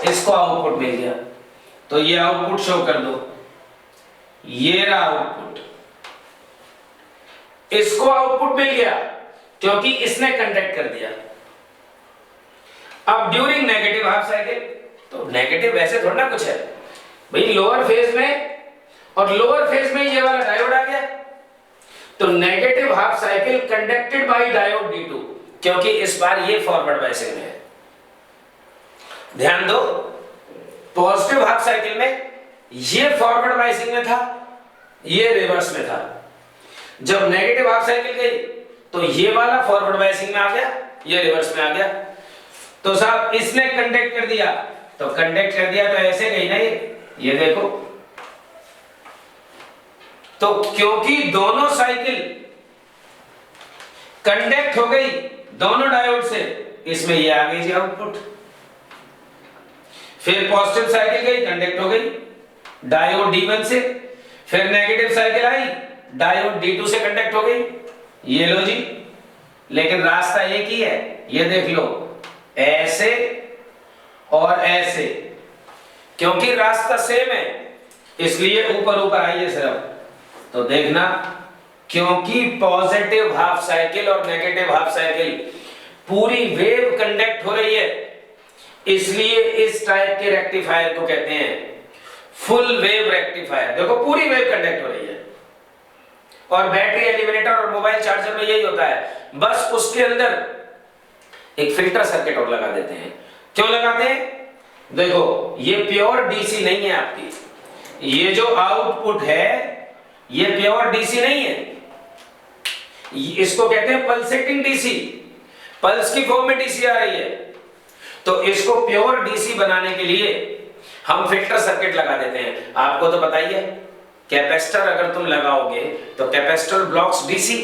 इसको आउटपुट मिल गया। तो ये आउटपुट शो कर दो, ये रहा आउटपुट, इसको आउटपुट मिल गया क्योंकि इसने कंडक्ट कर दिया। अब ड्यूरिंग नेगेटिव हाफ साइकिल, तो नेगेटिव वैसे थोड़ा ना कुछ है भाई, लोअर फेज में और लोअर फेज में ये वाला डायोड आ गया, तो negative half cycle conducted bye diode D2, क्योंकि इस बार ये फॉरवर्ड बायसिंग में है। ध्यान दो, पॉजिटिव हाफ साइकिल में ये फॉरवर्ड बायसिंग में था, ये रिवर्स में था। जब नेगेटिव हाफ साइकिल गई तो ये वाला फॉरवर्ड बायसिंग में आ गया, ये रिवर्स में आ गया। तो साहब इसने कंडक्ट कर दिया, तो कंडक्ट कर दिया तो ऐसे गई ना ये देखो। तो क्योंकि दोनों साइकिल कंडक्ट हो गई दोनों डायोड से, इसमें ये आ गई जी आउटपुट। फिर पॉजिटिव साइकिल गई, कंडक्ट हो गई डायोड D1 से, फिर नेगेटिव साइकिल आई, डायोड D2 से कंडक्ट हो गई। ये लो जी, लेकिन रास्ता एक ही है, ये देख लो, ऐसे और ऐसे, क्योंकि रास्ता सेम है इसलिए ऊपर ऊपर आइए सिर्फ। तो देखना, क्योंकि पॉजिटिव हाफ साइकिल और नेगेटिव हाफ साइकिल पूरी वेव कंडक्ट हो रही है, इसलिए इस टाइप के रेक्टिफायर को कहते हैं फुल वेव रेक्टिफायर। देखो पूरी वेव कंडक्ट हो रही है, और बैटरी एलिमिनेटर और मोबाइल चार्जर में यही होता है, बस उसके अंदर एक फिल्टर सर्किट और लगा देते हैं। क्यों लगाते हैं? देखो ये प्योर डीसी नहीं है आपकी, ये जो आउटपुट है ये प्योर डीसी नहीं है, इसको कहते हैं पल्सेटिंग डीसी, पल्स की फॉर्म में डीसी आ रही है। तो इसको प्योर डीसी बनाने के लिए हम फिल्टर सर्किट लगा देते हैं। आपको तो पता ही है, कैपेसिटर अगर तुम लगाओगे तो capacitor blocks DC,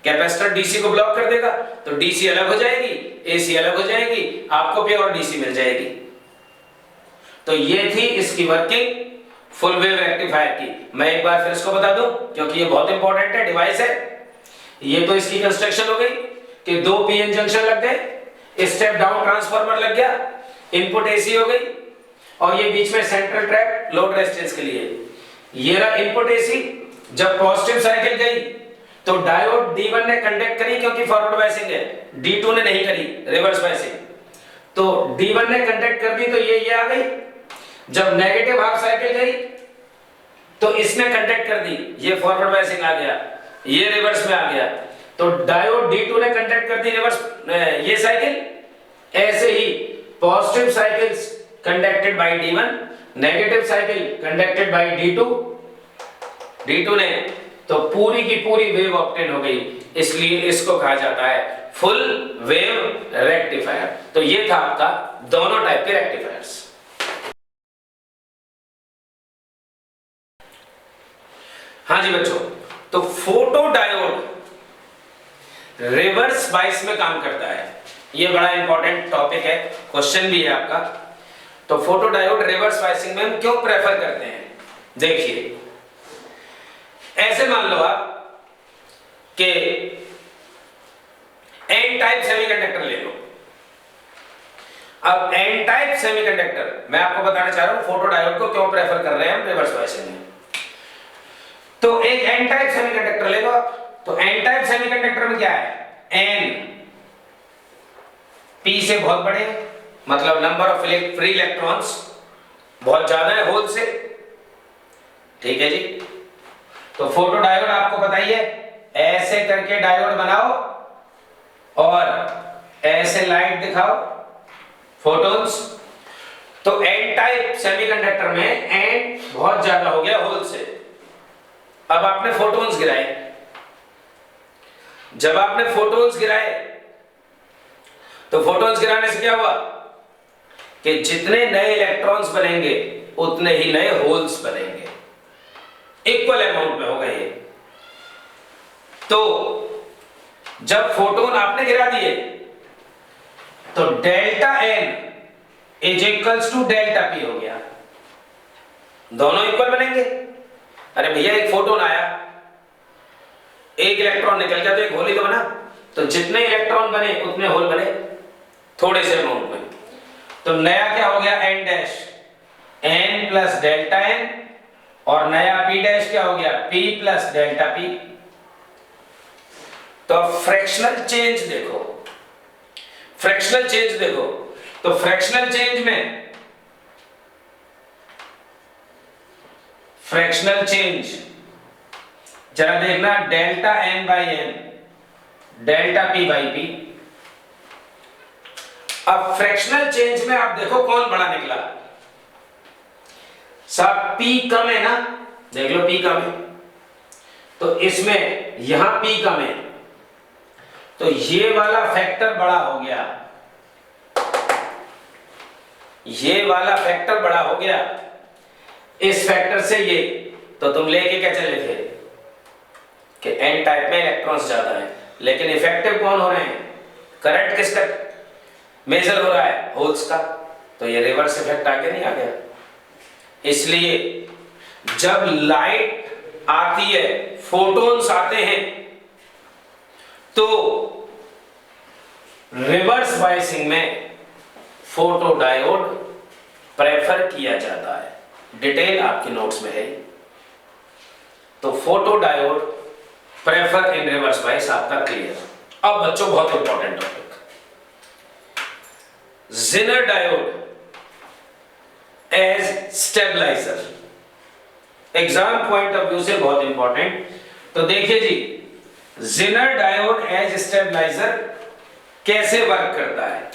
capacitor DC को ब्लॉक कर देगा तो डीसी अलग हो जाएगी, एसी अलग हो जाएगी, आपको प्योर डीसी मिल जाएगी। तो ये थी इसकी वर्किंग फुल वेव रेक्टिफायर की। मैं एक बार फिर इसको बता दूं क्योंकि ये बहुत इंपॉर्टेंट है, डिवाइस है। ये तो इसकी कंस्ट्रक्शन हो गई कि दो पीएन जंक्शन लग गए, स्टेप डाउन ट्रांसफार्मर लग गया, इनपुट एसी हो गई, और ये बीच में सेंट्रल ट्रैप लोड रेजिस्टेंस के लिए। ये रहा इनपुट एसी। जब पॉजिटिव साइकिल गई तो डायोड D1 ने कंडक्ट करी क्योंकि फॉरवर्ड बायसिंग है, D2 ने नहीं करी, रिवर्स बायसिंग। तो D1 ने कंडक्ट कर दी तो ये आ गई। जब नेगेटिव हाफ साइकिल गई तो इसने कंडक्ट कर दी, ये फॉरवर्ड बायसिंग आ गया, ये रिवर्स में आ गया। तो डायोड D2 ने कंडक्ट कर दी रिवर्स ये साइकिल। ऐसे ही positive cycles conducted by D1, negative cycle conducted by D2 ने, तो पूरी की पूरी वेव ऑब्टेन हो गई। इसलिए इसको कहा जाता है फुल वेव रेक्टिफायर। तो ये था आपका दोनों टाइप के रेक्टिफायर्स। हाँ जी बच्चों, तो फोटो डायोड रिवर्स बायस में काम करता है। ये बड़ा इंपॉर्टेंट टॉपिक है, क्वेश्चन भी है आपका। तो फोटो डायोड रिवर्स बायसिंग में हम क्यों प्रेफर करते हैं? देखिए, ऐसे मान लो आप कि एन टाइप सेमीकंडक्टर ले लो। अब एन टाइप सेमीकंडक्टर मैं आपको बताना चाह रहा हूं फोटो डायोड को क्यों प्रेफर कर रहे हैं हम रिवर्स बायसिंग में। तो एक एन टाइप सेमीकंडक्टर ले लो आप। तो एन टाइप सेमीकंडक्टर में क्या है? एन पी से बहुत बड़े, मतलब नंबर ऑफ फ्री इलेक्ट्रॉन्स बहुत ज्यादा है होल से, ठीक है जी। तो फोटो डायोड आपको बताइए, ऐसे करके डायोड बनाओ और ऐसे लाइट दिखाओ, फोटॉन्स। तो एन टाइप सेमीकंडक्टर में एन बहुत ज्यादा हो गया होल से। अब आपने फोटॉन्स गिराए, जब आपने फोटॉन्स गिराए तो फोटॉन्स गिराने से क्या हुआ कि जितने नए इलेक्ट्रॉन्स बनेंगे उतने ही नए होल्स बनेंगे, इक्वल अमाउंट में होगा ये। तो जब फोटोन आपने गिरा दिए तो delta N is equals to delta P हो गया, दोनों इक्वल बनेंगे। अरे भैया एक फोटोन आया, एक इलेक्ट्रॉन निकल गया तो एक होल ही तो बना। तो जितने इलेक्ट्रॉन बने उतने होल बने थोड़े से अमाउंट में। तो नया क्या हो गया? N dash, N plus delta N, और नया पी डैश क्या हो गया? P plus delta P. तो फ्रैक्शनल चेंज देखो, फ्रैक्शनल चेंज देखो। तो फ्रैक्शनल चेंज में, फ्रैक्शनल चेंज जरा देखना, delta N by N, delta P by P. अब फ्रैक्शनल चेंज में आप देखो कौन बड़ा निकला। सब P कम है ना, देख लो P कम है, तो इसमें यहां P कम है, तो ये वाला फैक्टर बड़ा हो गया, ये वाला फैक्टर बड़ा हो गया इस फैक्टर से ये। तो तुम लेके क्या चले थे कि एन टाइप में इलेक्ट्रॉन्स ज्यादा है, लेकिन इफेक्टिव कौन हो रहे हैं? करंट किसका मेजर हो रहा है? होल्स का। तो ये रिवर्स इफेक्ट आगे नहीं आ गया। इसलिए जब लाइट आती है, फोटॉन्स आते हैं, तो रिवर्स बायसिंग में फोटो डायोड प्रेफर किया जाता है। डिटेल आपके नोट्स में है। तो photo diode prefer in reverse bias आपका क्लियर। अब बच्चों बहुत important topic, Zener diode as stabiliser. Exam point of view से बहुत इंपॉर्टेंट। तो देखिए जी, Zener डायोड एज स्टेबलाइजर कैसे वर्क करता है।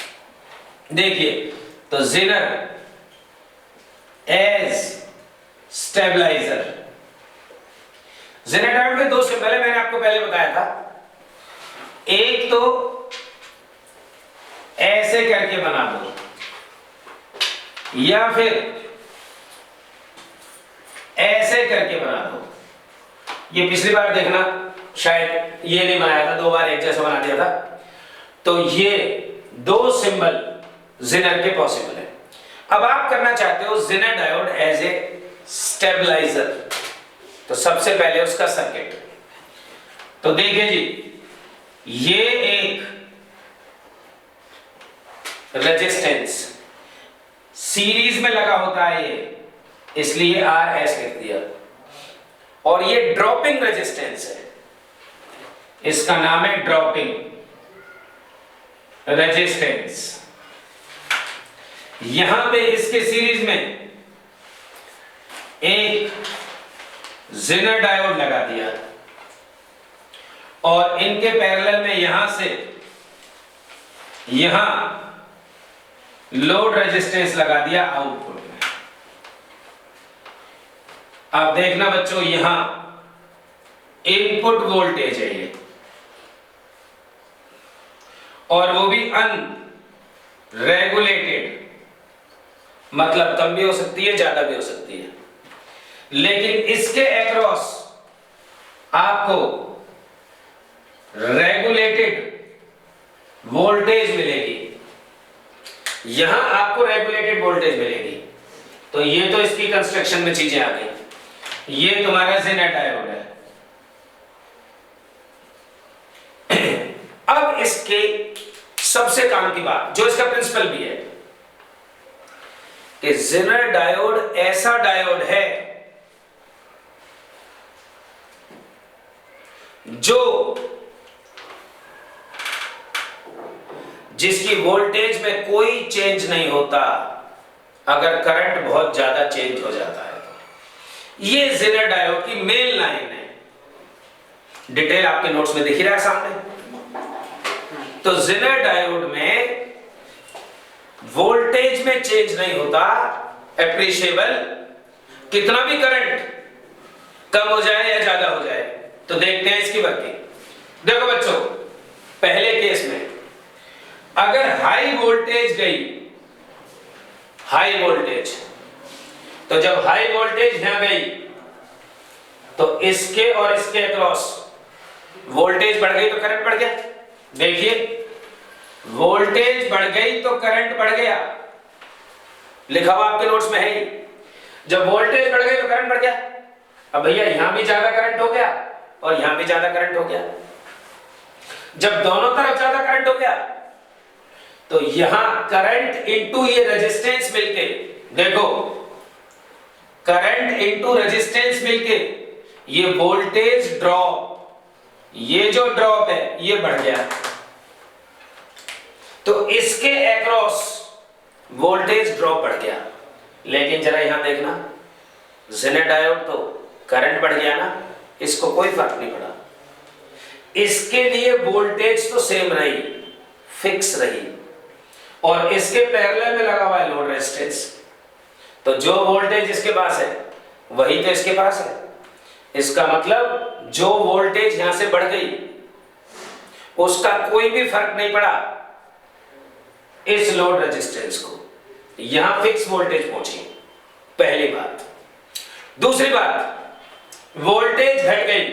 देखिए, तो Zener as stabiliser, Zener diode में दो सिंबल है, मैंने आपको पहले बताया था। एक तो ऐसे करके बना दो, या फिर ऐसे करके बना दो। ये पिछली बार देखना, शायद ये नहीं बनाया था, दो बार एक जैसा बना दिया था। तो ये दो सिंबल Zener के पॉसिबल है। अब आप करना चाहते हो Zener diode as a stabiliser, तो सबसे पहले उसका सर्किट। तो देखिए जी, ये एक रेजिस्टेंस सीरीज में लगा होता है ये, इसलिए RS लिख दिया। और ये ड्रॉपिंग रेजिस्टेंस है, इसका नाम है ड्रॉपिंग रेजिस्टेंस। यहां पे इसके सीरीज में एक Zener डायोड लगा दिया, और इनके पैरेलल में यहां से यहां लोड रेजिस्टेंस लगा दिया आउटपुट में। अब देखना बच्चों, यहां इनपुट वोल्टेज है ये, और वो भी अनरेगुलेटेड, मतलब कम भी हो सकती है, ज्यादा भी हो सकती है। लेकिन इसके अक्रॉस आपको रेगुलेटेड वोल्टेज मिलेगी, यहां आपको रेगुलेटेड वोल्टेज मिलेगी। तो ये तो इसकी कंस्ट्रक्शन में चीजें आ गई। ये तुम्हारा Zener डायोड है। अब इसके सबसे काम की बात, जो इसका प्रिंसिपल भी है, कि Zener डायोड ऐसा डायोड है जो जिसकी वोल्टेज में कोई चेंज नहीं होता, अगर करंट बहुत ज्यादा चेंज हो जाता है तो। ये Zener डायोड की मेन लाइन है। डिटेल आपके नोट्स में दिख ही रहा है सामने। तो Zener डायोड में वोल्टेज में चेंज नहीं होता, एप्रिशिएबल, कितना भी करंट कम हो जाए या ज्यादा हो जाए। तो देखते हैं इसकी वर्किंग। देखो बच्चों, पहले केस में अगर हाई वोल्टेज गई, हाई वोल्टेज, तो जब हाई वोल्टेज यहां गई तो इसके और इसके अक्रॉस वोल्टेज बढ़ गई तो करंट बढ़ गया। देखिए, वोल्टेज बढ़ गई तो करंट बढ़ गया, लिखा हुआ आपके नोट्स में है ही। जब वोल्टेज बढ़ गई तो करंट बढ़ गया। अब भैया यहां भी ज्यादा करंट हो गया और यहां भी ज्यादा करंट हो गया। जब दोनों तरफ ज्यादा करंट हो गया तो यहां करंट इनटू ये रेजिस्टेंस मिलके, देखो करंट इनटू रेजिस्टेंस मिलके ये वोल्टेज ड्रॉप, ये जो ड्रॉप है ये बढ़ गया। तो इसके अक्रॉस वोल्टेज ड्रॉप बढ़ गया। लेकिन जरा यहां देखना, Zener डायोड तो करंट बढ़ गया ना, इसको कोई फर्क नहीं पड़ा। इसके लिए वोल्टेज तो सेम रही, फिक्स रही, और इसके पैरेलल में लगा हुआ है लोड रेजिस्टेंस। तो जो वोल्टेज इसके पास है वही तो इसके पास है। इसका मतलब जो वोल्टेज यहां से बढ़ गई उसका कोई भी फर्क नहीं पड़ा इस लोड रेजिस्टेंस को, यहां फिक्स वोल्टेज पहुंची। पहली बात। दूसरी बात, वोल्टेज घट गई,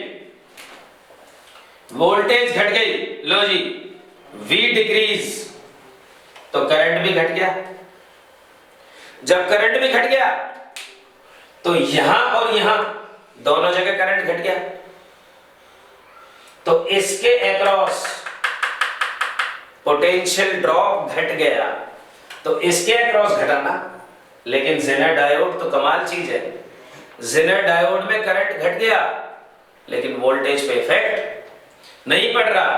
वोल्टेज घट गई, लो जी V डिक्रीज, तो करंट भी घट गया। जब करंट भी घट गया तो यहां और यहां दोनों जगह करंट घट गया। तो इसके अक्रॉस पोटेंशियल ड्रॉप घट गया, तो इसके अक्रॉस घटाना। लेकिन Zener डायोड तो कमाल चीज है। Zener डायोड में करंट घट गया लेकिन वोल्टेज पे इफेक्ट नहीं पड़ रहा।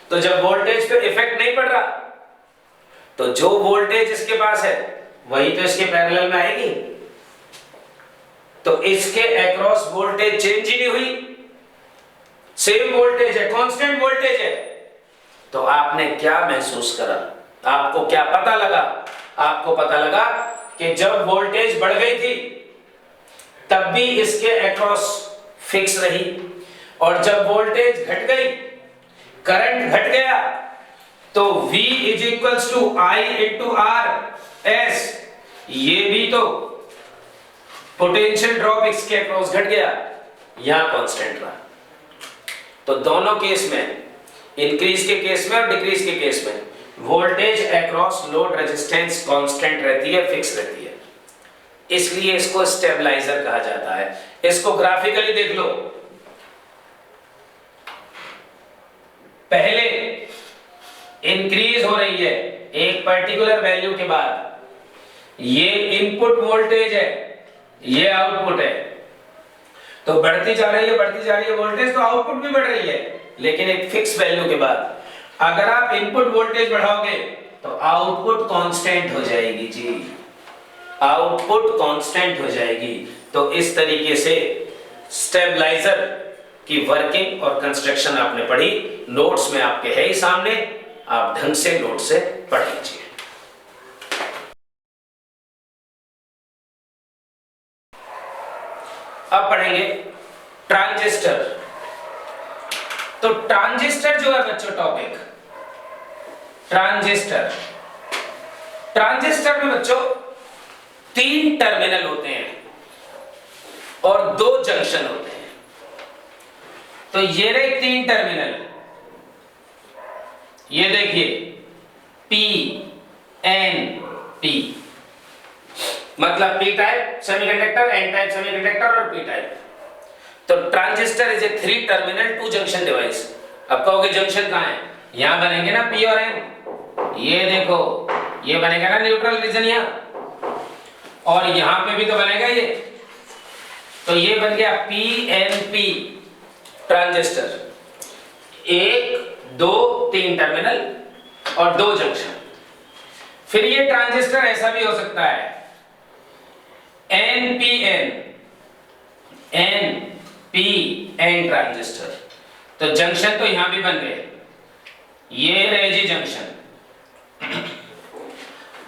तो जब वोल्टेज पे इफेक्ट नहीं पड़ रहा तो जो वोल्टेज इसके पास है वही तो इसके पैरेलल में आएगी, तो इसके अक्रॉस वोल्टेज चेंज ही नहीं हुई, सेम वोल्टेज है, कांस्टेंट वोल्टेज है। तो आपने क्या महसूस करा, आपको क्या पता लगा? आपको पता लगा कि जब वोल्टेज बढ़ गई थी तब भी इसके अक्रॉस फिक्स रही, और जब वोल्टेज घट गई, करंट घट गया, तो V is equals to I into R S, ये भी तो पोटेंशियल ड्रॉप इसके अक्रॉस घट गया, यहां कांस्टेंट रहा। तो दोनों केस में, इंक्रीज के केस में और डिक्रीज के केस में, voltage across load resistance constant रहती है, फिक्स रहती है। इसलिए इसको स्टेबलाइजर कहा जाता है। इसको ग्राफिकली देख लो, पहले इंक्रीज हो रही है एक पर्टिकुलर वैल्यू के बाद, ये इनपुट वोल्टेज है, ये आउटपुट है, तो बढ़ती जा रही है वोल्टेज, तो आउटपुट भी बढ़ रही है, लेकिन एक फिक्स वैल्यू के बाद। अगर आप इनपुट वोल्टेज बढ़ाओगे तो आउटपुट कांस्टेंट हो जाएगी जी, आउटपुट कांस्टेंट हो जाएगी। तो इस तरीके से स्टेबलाइजर की वर्किंग और कंस्ट्रक्शन आपने पढ़ी, नोट्स में आपके है ही सामने, आप ढंग से नोट से पढ़ लीजिए। अब पढ़ेंगे ट्रांजिस्टर। तो ट्रांजिस्टर जो है बच्चों टॉपिक, ट्रांजिस्टर में बच्चों 3 टर्मिनल होते हैं और 2 जंक्शन होते हैं। तो ये रहे 3 टर्मिनल, ये देखिए P N P, मतलब P type semiconductor, N type semiconductor और P टाइप। तो transistor is a 3 terminal 2 junction device. अब कहोगे जंक्शन कहां है? यहां बनेंगे ना P और N, ये देखो ये बनेगा ना न्यूट्रल रीजन यहां, और यहां पे भी तो बनेगा ये, तो ये बन गया PNP ट्रांजिस्टर, 1 2 3 टर्मिनल और 2 जंक्शन। फिर ये ट्रांजिस्टर ऐसा भी हो सकता है NPN ट्रांजिस्टर। तो जंक्शन तो यहां भी बन गए, ये रहे जी जंक्शन।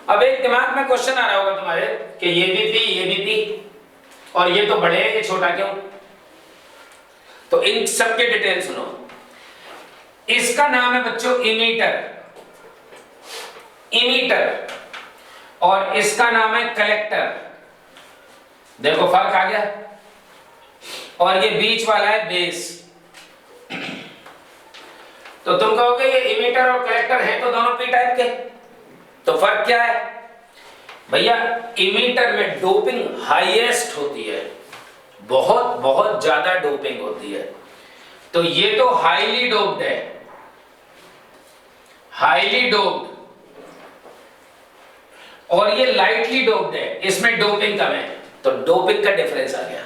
अब एक दिमाग में क्वेश्चन आ रहा होगा तुम्हारे कि ये भी P, ये भी P, और ये तो बड़े हैं, ये छोटा क्यों? तो इन सब के डिटेल सुनो। इसका नाम है बच्चों इमीटर, और इसका नाम है कलेक्टर। देखो फर्क आ गया, और ये बीच वाला है बेस। तो तुम कहोगे ये इमीटर और कलेक्टर है तो दोनों P टाइप के, तो फर्क क्या है भैया? इमीटर में डोपिंग हाईएस्ट होती है, बहुत बहुत ज्यादा डोपिंग होती है, तो ये तो हाईली डोप्ड है, हाईली डोप्ड, और ये लाइटली डोप्ड है, इसमें डोपिंग कम है। तो डोपिंग का डिफरेंस आ गया,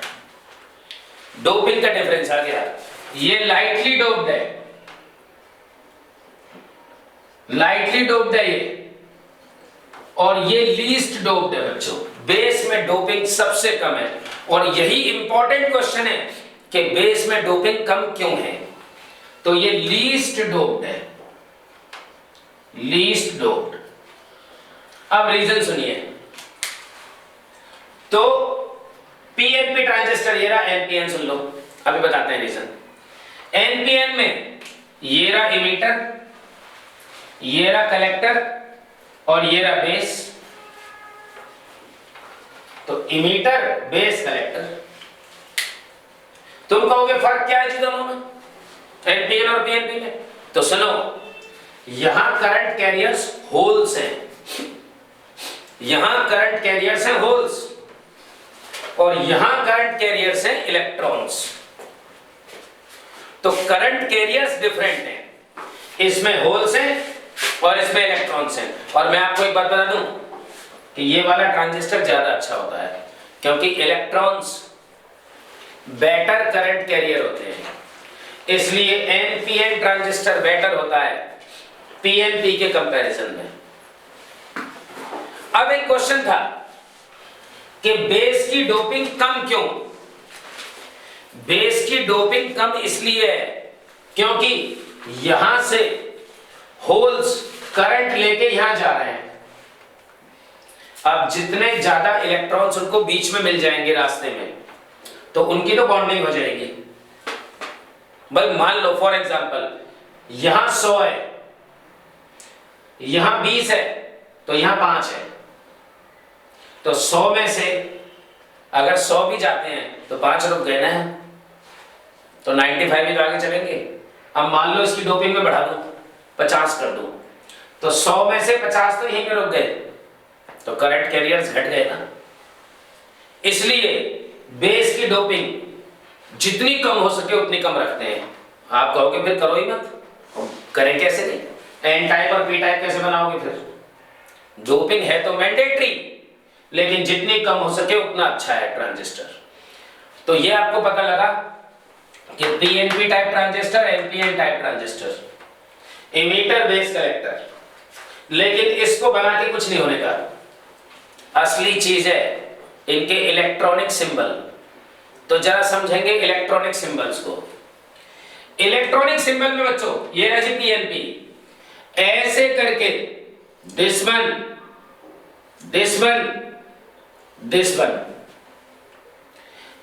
डोपिंग का डिफरेंस आ गया। ये लाइटली डोप्ड है, लाइटली डोप्ड है ये, और ये लीस्ट डोप्ड है बच्चों। बेस में डोपिंग सबसे कम है, और यही इंपॉर्टेंट क्वेश्चन है कि बेस में डोपिंग कम क्यों है? तो ये लीस्ट डोप्ड है, लीस्ट डोप्ड। अब रीजन सुनिए। तो पीएनपी ट्रांजिस्टर, ये रहा एनपीएन, सुन लो अभी बताते हैं रीजन। एनपीएन में ये रहा इमीटर, ये रहा कलेक्टर, और ये रहा बेस। तो इमीटर, बेस, कलेक्टर। तुम कहोगे फर्क क्या है जी दोनों में, एनपीएन और पीएनपी में? तो सुनो, यहां करंट कैरियर्स होल्स हैं, यहां करंट कैरियर्स हैं होल्स, और यहां करंट कैरियर्स हैं इलेक्ट्रॉन्स। तो करंट कैरियर्स डिफरेंट हैं, इसमें होल्स हैं और इसमें इलेक्ट्रॉन्स हैं। और मैं आपको एक बात बता दूं कि ये वाला ट्रांजिस्टर ज्यादा अच्छा होता है, क्योंकि इलेक्ट्रॉन्स बेटर करंट कैरियर होते हैं, इसलिए एनपीएन ट्रांजिस्टर बेटर होता है पीएनपी के कंपैरिजन में। अब एक क्वेश्चन था कि बेस की डोपिंग कम क्यों? बेस की डोपिंग कम इसलिए है क्योंकि यहां से होल्स करंट लेके यहां जा रहे हैं। अब जितने ज्यादा इलेक्ट्रॉन्स उनको बीच में मिल जाएंगे रास्ते में, तो उनकी तो बॉन्डिंग हो जाएगी। भाई मान लो फॉर एग्जांपल यहां 100 है, यहां 20 है, तो यहां 5 है, तो 100 में से अगर 100 भी जाते हैं तो 5 रुक गए ना, तो 95 ही तो आगे चलेंगे। अब मान लो इसकी डोपिंग में बढ़ा दूं, 50 कर दूं, तो 100 में से 50 तो यहीं पे रुक गए, तो करंट कैरियर्स घट गए ना। इसलिए बेस की डोपिंग जितनी कम हो सके उतनी कम रखते हैं। आप कहोगे फिर करो ही मत, करें कैसे? नहीं, एन टाइप और पी टाइप कैसे बनाओगे? फिर डोपिंग है तो मैंडेटरी, लेकिन जितनी कम हो सके उतना अच्छा है ट्रांजिस्टर। तो ये आपको पता लगा कि PNP type transistor, NPN type transistor, emitter base collector. लेकिन इसको बना के कुछ नहीं होने का, असली चीज है इनके इलेक्ट्रॉनिक सिंबल। तो जरा समझेंगे इलेक्ट्रॉनिक सिंबल्स को। इलेक्ट्रॉनिक सिंबल में बच्चों ये रहा जी पीएनपी, ऐसे करके this one, this one, this one,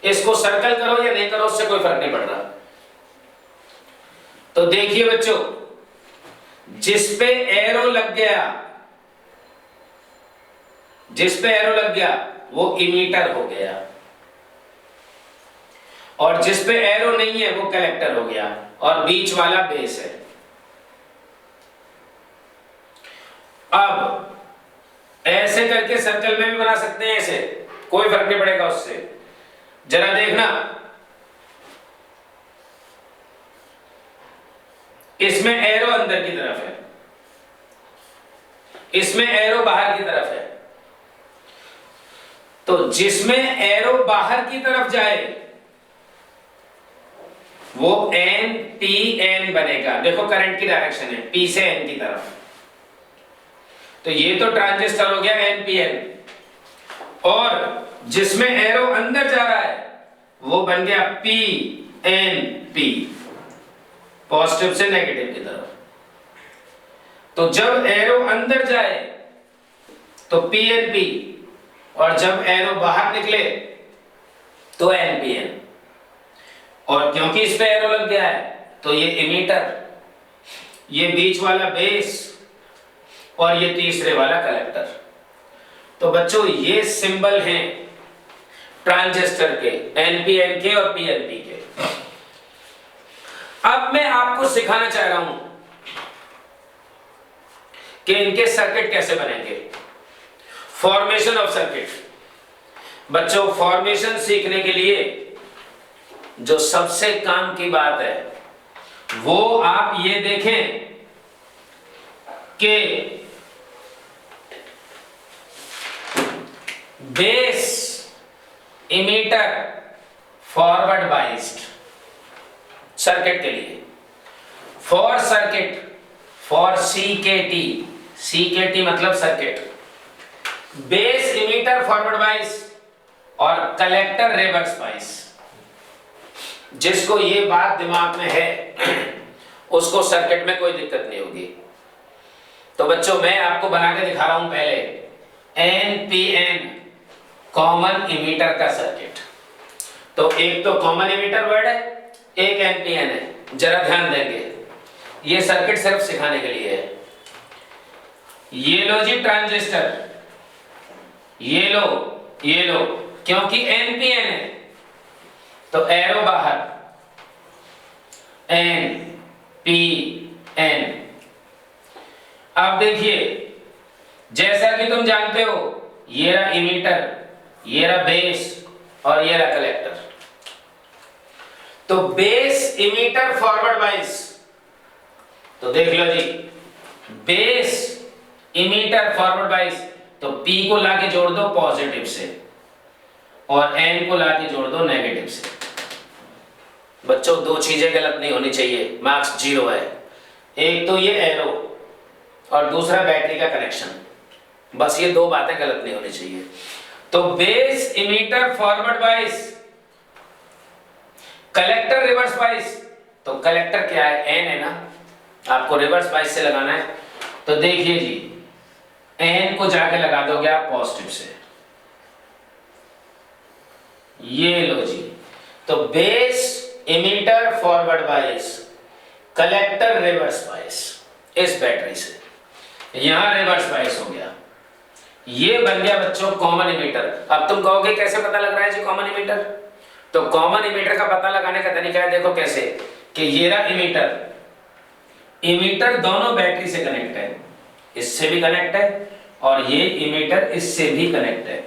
इसको सर्कल करो या नहीं करो उससे कोई फर्क नहीं पड़ रहा। तो देखिए बच्चों, जिस पे एरो लग गया, जिस पे एरो लग गया वो इमीटर हो गया, और जिस पे एरो नहीं है वो कलेक्टर हो गया, और बीच वाला बेस है। अब ऐसे करके सर्कल में भी बना सकते हैं, ऐसे कोई फर्क नहीं पड़ेगा उससे। जरा देखना, इसमें एरो अंदर की तरफ है, इसमें एरो बाहर की तरफ है। तो जिसमें एरो बाहर की तरफ जाए वो एन पी एन बनेगा। देखो करंट की डायरेक्शन है पी से एन की तरफ, तो ये तो ट्रांजिस्टर हो गया एन पी एन। और जिसमें एरो अंदर जा रहा है वो बन गया पी एन पी, पॉजिटिव से नेगेटिव की तरफ। तो जब एरो अंदर जाए तो पी एन पी, और जब एरो बाहर निकले तो एन पी एन। और क्योंकि इस पे एरो लग गया है तो ये इमीटर, ये बीच वाला बेस, और ये तीसरे वाला कलेक्टर। तो बच्चों ये सिंबल हैं ट्रांजिस्टर के, एनपीएन के और पीएनपी के। अब मैं आपको सिखाना चाह रहा हूं कि इनके सर्किट कैसे बनेंगे, फॉर्मेशन ऑफ सर्किट। बच्चों फॉर्मेशन सीखने के लिए जो सबसे काम की बात है वो आप ये देखें कि base emitter forward biased circuit के लिए, फॉर सर्किट, फॉर सीकेटी, सीकेटी मतलब सर्किट, बेस इमीटर फॉरवर्ड बाइस और कलेक्टर रिवर्स बाइस। जिसको ये बात दिमाग में है उसको सर्किट में कोई दिक्कत नहीं होगी। तो बच्चों मैं आपको बना के दिखा रहा हूं पहले एनपीएन कॉमन इमीटर का सर्किट। तो एक तो कॉमन इमीटर वर्ड है, एक एनपीएन है। जरा ध्यान देंगे, ये सर्किट सिर्फ सिखाने के लिए है। ये लो जी ट्रांजिस्टर, ये लो, ये लो, क्योंकि एनपीएन है तो एरो बाहर, एन पी एन। अब देखिए जैसा कि तुम जानते हो ये रहा इमीटर, ये रहा बेस और ये रहा कलेक्टर। तो बेस इमीटर फॉरवर्ड बाइस, तो देख लो जी बेस इमीटर फॉरवर्ड बाइस, तो P को लाके जोड़ दो पॉजिटिव से और N को लाके जोड़ दो नेगेटिव से। बच्चों दो चीजें गलत नहीं होनी चाहिए, मार्क्स 0 है। एक तो ये एरो और दूसरा बैटरी का कनेक्शन। बस ये दो बातें गलत नहीं होनी चाहिए। तो base emitter forward bias, collector reverse bias. तो कलेक्टर क्या है, एन है ना, आपको रिवर्स बाइस से लगाना है। तो देखिए जी, एन को जाके लगा दोगे आप पॉजिटिव से, ये लो जी। तो base emitter forward bias, collector reverse बाइस, इस बैटरी से यहां रिवर्स बाइस हो गया, ये बन गया बच्चों कॉमन इमीटर। अब तुम कहोगे कैसे पता लग रहा है जी कॉमन इमीटर? तो कॉमन इमीटर का पता लगाने का तरीका है, देखो कैसे, कि ये रहा इमीटर, इमीटर दोनों बैटरी से कनेक्ट है, इससे भी कनेक्ट है और ये इमीटर इससे भी कनेक्ट है,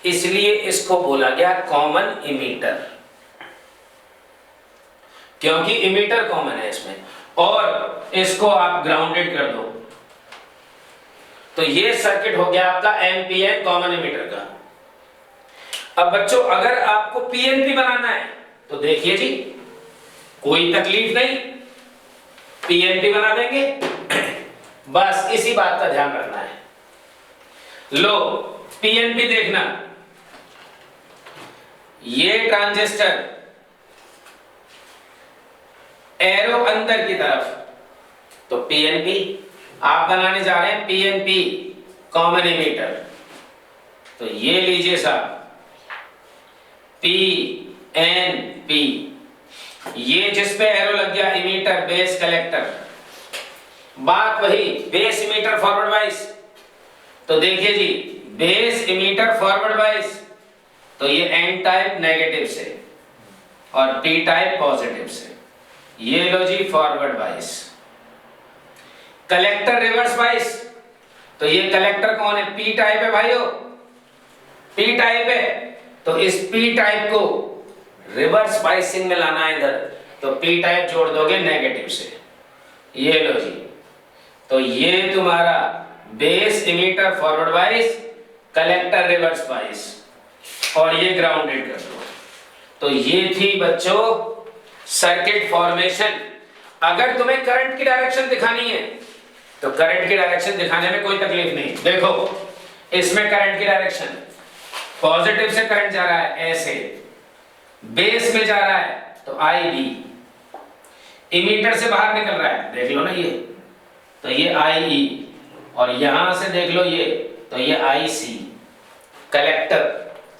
इसलिए इसको बोला गया कॉमन इमीटर, क्योंकि इमीटर कॉमन है इसमें। और इसको आप ग्राउंडेड कर दो, तो ये सर्किट हो गया आपका एमपीएन कॉमन इमीटर का। अब बच्चों अगर आपको पीएनपी बनाना है तो देखिए जी, कोई तकलीफ नहीं, पीएनपी बना देंगे, बस इसी बात का ध्यान रखना है। लो पीएनपी देखना, ये ट्रांजिस्टर एरो अंदर की तरफ, तो पीएनपी आप बनाने जा रहे हैं, पीएनपी कॉमन इमीटर। तो ये लीजिए साहब, पीएनपी, ये जिस पे एरो लग गया इमीटर बेस कलेक्टर, बात वही बेस इमीटर फॉरवर्ड बाइस। तो देखिए जी, बेस इमीटर फॉरवर्ड बाइस, तो ये एन टाइप नेगेटिव से और पी टाइप पॉजिटिव से, ये लो जी forward bias. Collector reverse bias, तो ये कलेक्टर कौन है, पी टाइप है भाइयों, पी टाइप है, तो इस पी टाइप को रिवर्स बाइसिंग में लाना है इधर, तो पी टाइप जोड़ दोगे नेगेटिव से, ये लो जी। तो ये तुम्हारा base emitter forward bias, collector reverse बाइस, और ये ग्राउंडेड कर दो। तो ये थी बच्चों सर्किट फॉर्मेशन। अगर तुम्हें करंट की डायरेक्शन दिखानी है तो करंट की डायरेक्शन दिखाने में कोई तकलीफ नहीं। देखो इसमें करंट की डायरेक्शन पॉजिटिव से करंट जा रहा है ऐसे, बेस में जा रहा है तो आई बी, इमीटर से बाहर निकल रहा है, देख लो ना ये, तो ये आई ई, और यहां से देख लो ये, तो ये आई सी। कलेक्टर,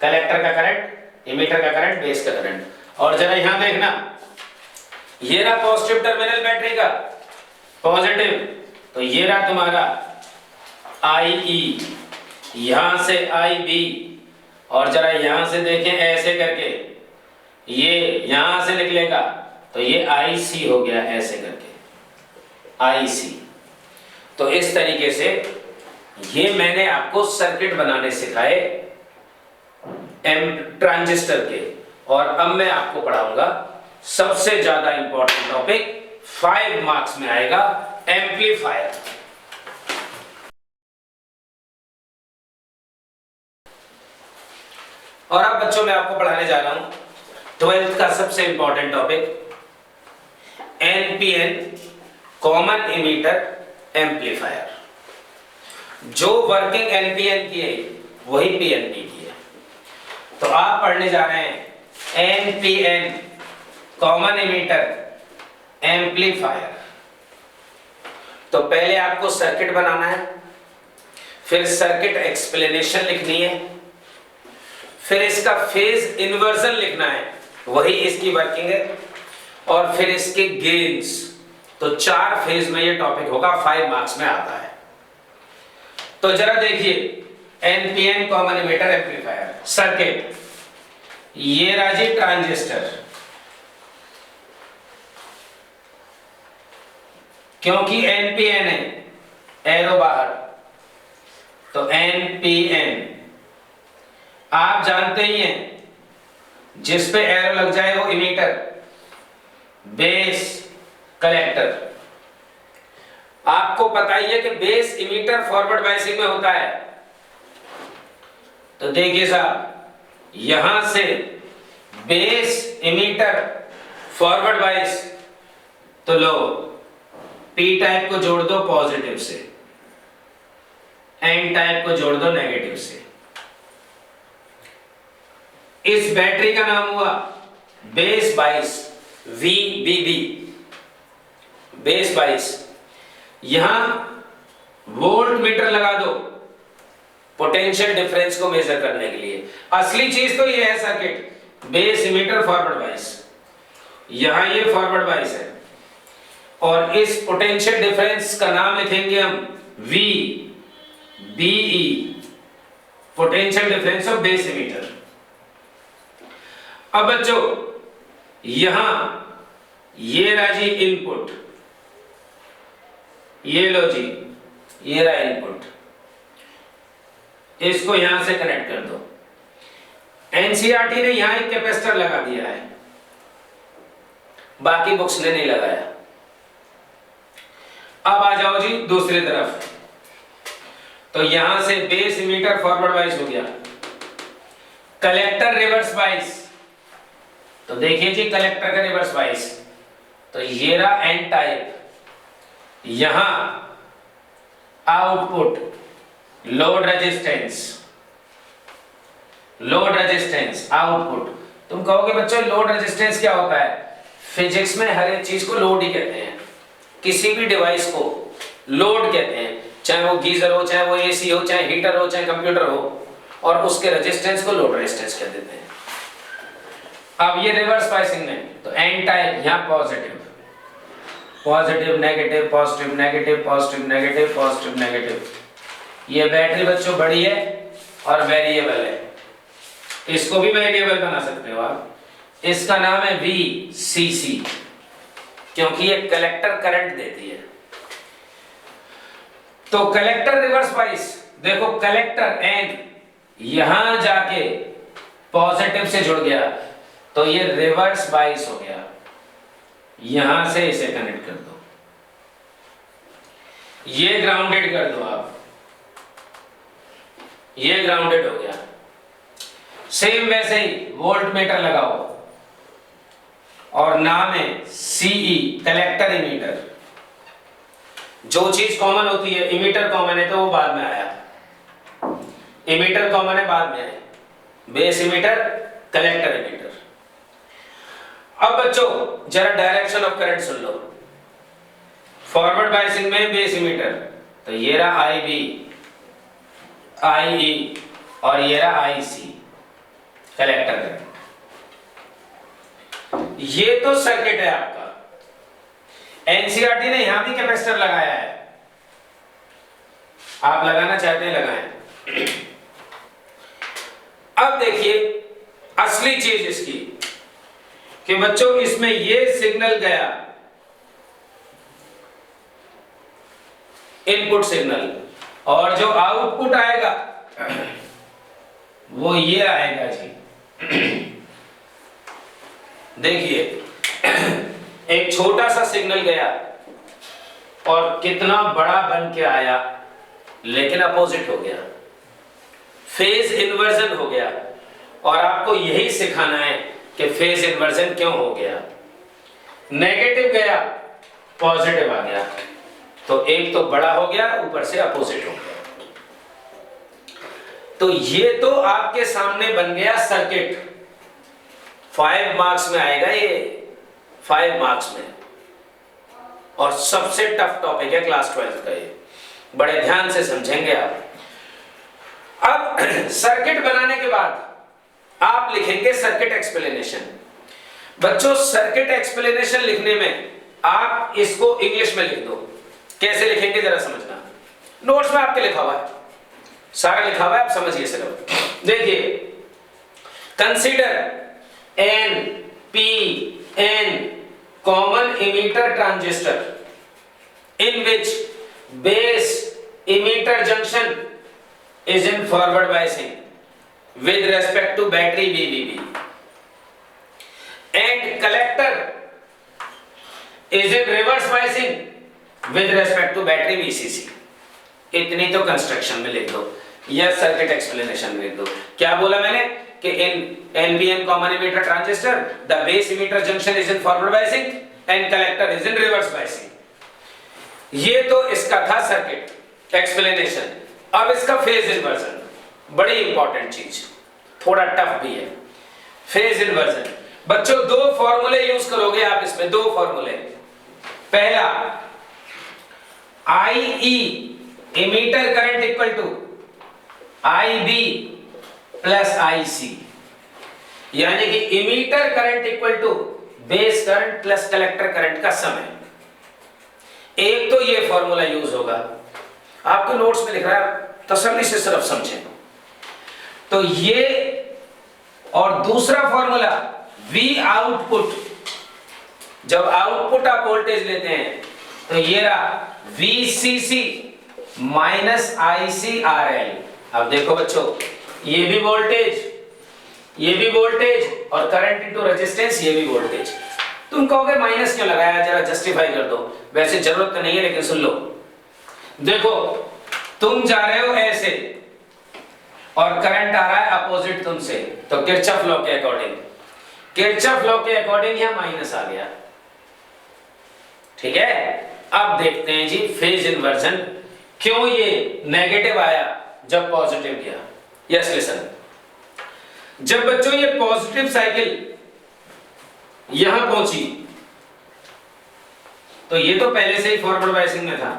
कलेक्टर का करंट, इमीटर का करंट, बेस का करंट। और जरा यहां देखना, ये रहा पॉजिटिव टर्मिनल बैटरी का, पॉजिटिव, तो ये रहा तुम्हारा आई ई, यहां से आई बी, और जरा यहां से देखें ऐसे करके, ये यहां से निकलेगा तो ये आई सी हो गया, ऐसे करके आई सी। तो इस तरीके से ये मैंने आपको सर्किट बनाने सिखाए एम ट्रांजिस्टर के। और अब मैं आपको पढ़ाऊंगा सबसे ज्यादा इंपॉर्टेंट टॉपिक, 5 मार्क्स में आएगा, एम्पलीफायर। और अब बच्चों मैं आपको पढ़ाने जा रहा हूं 12th का सबसे important topic, NPN common emitter amplifier. जो वर्किंग एनपीएन की है वही पीएनपी की है। तो आप पढ़ने जा रहे हैं एनपीएन कॉमन इमीटर एम्पलीफायर। तो पहले आपको सर्किट बनाना है, फिर सर्किट एक्सप्लेनेशन लिखनी है, फिर इसका फेज इन्वर्जन लिखना है, वही इसकी वर्किंग है, और फिर इसके गेन्स। तो 4 फेज में ये टॉपिक होगा, 5 मार्क्स में आता है। तो जरा देखिए NPN common emitter amplifier circuit, ये राजी ट्रांजिस्टर, क्योंकि एनपीएन है, एरो बाहर, तो एनपीएन आप जानते ही हैं, जिस पे एरो लग जाए वो इमीटर, बेस कलेक्टर। आपको पता ही है कि बेस इमीटर फॉरवर्ड बायसिंग में होता है। तो देखिए साहब, यहां से बेस इमीटर फॉरवर्ड बायस, तो लो पी टाइप को जोड़ दो पॉजिटिव से, एन टाइप को जोड़ दो नेगेटिव से। इस बैटरी का नाम हुआ बेस 22 VBB, बेस 22। यहां वोल्ट मीटर लगा दो पोटेंशियल डिफरेंस को मेजर करने के लिए। असली चीज तो ये है सर्किट, बेस इमीटर फॉरवर्ड 22, यहां ये फॉरवर्ड 22 है, और इस पोटेंशियल डिफरेंस का नाम लिखेंगे हम VBE, potential difference of base emitter. अब बच्चों यहां ये रहा जी इनपुट, ये लो जी ये रहा इनपुट, इसको यहां से कनेक्ट कर दो। एनसीईआरटी ने यहां एक कैपेसिटर लगा दिया है, बाकी बुक्स ने नहीं लगाया। अब आ जाओ जी दूसरी तरफ, तो यहां से बेस इमीटर फॉरवर्ड वाइज हो गया, कलेक्टर रिवर्स वाइज। तो देखिए जी कलेक्टर का रिवर्स वाइज, तो ये रहा एन टाइप, यहां output load resistance, load resistance output. तुम कहोगे बच्चों लोड रेजिस्टेंस क्या होता है? फिजिक्स में हर एक चीज को लोड ही कहते हैं, किसी भी डिवाइस को लोड कहते हैं, चाहे वो गीजर हो, चाहे वो एसी हो, चाहे हीटर हो, चाहे कंप्यूटर हो, और उसके रेजिस्टेंस को लोड रेजिस्टेंस कह देते हैं। अब ये रिवर्स बायसिंग में, तो एन टाइप यहां positive positive negative positive negative positive negative positive negative. ये बैटरी बच्चों बड़ी है और वेरिएबल है, इसको भी वेरिएबल बना सकते हो आप। इसका नाम है VCC, क्योंकि ये कलेक्टर करंट देती है। तो कलेक्टर रिवर्स बाइस, देखो कलेक्टर N यहां जाके पॉजिटिव से जुड़ गया, तो ये रिवर्स बाइस हो गया, यहां से इसे कनेक्ट कर दो, ये ग्राउंडेड कर दो आप, ये ग्राउंडेड हो गया। सेम वैसे ही वोल्ट मीटर लगाओ, और नाम है CE कलेक्टर इमीटर। जो चीज कॉमन होती है, इमीटर कॉमन है तो वो बाद में आया, इमीटर कॉमन है बाद में आया, बेस इमीटर कलेक्टर इमीटर। अब बच्चों जरा direction of current soon low. Forward biasing में बेस इमीटर, तो ये रहा IB IE और ये रहा IC कलेक्टर करंट। ये तो सर्किट है आपका। एनसीईआरटी ने यहां भी कैपेसिटर लगाया है, आप लगाना चाहते हैं लगाएं। अब देखिए असली चीज इसकी, कि बच्चों इसमें ये सिग्नल गया, इनपुट सिग्नल, और जो आउटपुट आएगा वो ये आएगा जी। देखिए एक छोटा सा सिग्नल गया और कितना बड़ा बन के आया, लेकिन अपोजिट हो गया, फेज इन्वर्जन हो गया। और आपको यही सिखाना है कि फेज इन्वर्जन क्यों हो गया। नेगेटिव गया पॉजिटिव आ गया, तो एक तो बड़ा हो गया, ऊपर से अपोजिट हो गया। तो ये तो आपके सामने बन गया सर्किट। 5 मार्क्स में आएगा ये, 5 मार्क्स में, और सबसे टफ टॉपिक है क्लास 12 का ये, बड़े ध्यान से समझेंगे आप। अब सर्किट बनाने के बाद आप लिखेंगे सर्किट एक्सप्लेनेशन। बच्चों सर्किट एक्सप्लेनेशन लिखने में आप इसको इंग्लिश में लिख दो। कैसे लिखेंगे जरा समझना, नोट्स में आपके लिखा हुआ है, सारा लिखा हुआ है, आप समझिए सिर्फ। देखिए consider NPN common emitter transistor in which base emitter junction is in forward biasing with respect to battery VBB and collector is in reverse biasing with respect to battery VCC। इतनी तो कंस्ट्रक्शन में लिख दो या सर्किट एक्सप्लेनेशन में लिख दो। क्या बोला मैंने कि इन NPN common emitter transistor the base emitter junction is in forward biasing and collector is in reverse biasing। ये तो इसका था सर्किट एक्सप्लेनेशन। अब इसका फेज इन्वर्जन, बड़ी इंपॉर्टेंट चीज, थोड़ा टफ भी है। फेज इन्वर्जन बच्चों, दो फॉर्मूले यूज करोगे आप इसमें, दो फॉर्मूले। पहला, I E emitter current equal to I B plus I C, यानी कि emitter current equal to base current plus collector current का सम है। एक तो ये फॉर्मूला यूज होगा, आपके नोट्स में लिख रहा है, तसल्ली से सिर्फ समझें। तो ये, और दूसरा फॉर्मूला V आउटपुट, जब आउटपुट आप वोल्टेज लेते हैं तो ये रहा VCC माइनस ICRL। अब देखो बच्चों, ये भी वोल्टेज, ये भी वोल्टेज, और करंट इनटू रेजिस्टेंस, ये भी वोल्टेज। तुम कहोगे माइनस क्यों लगाया, जरा जस्टिफाई कर दो। वैसे जरूरत तो नहीं है, लेकिन सुन लो। देखो, तुम जा रहे हो ऐसे और करंट आ रहा है अपोजिट तुमसे, तो किरचॉफ लॉ के अकॉर्डिंग, किरचॉफ लॉ के अकॉर्डिंग यहां माइनस आ गया। ठीक है, अब देखते हैं जी फेज इन्वर्जन, क्यों ये नेगेटिव आया जब पॉजिटिव गया। यस लिसन, जब बच्चों ये पॉजिटिव साइकिल यहां पहुंची, तो ये तो पहले से ही फॉरवर्ड बायसिंग में था।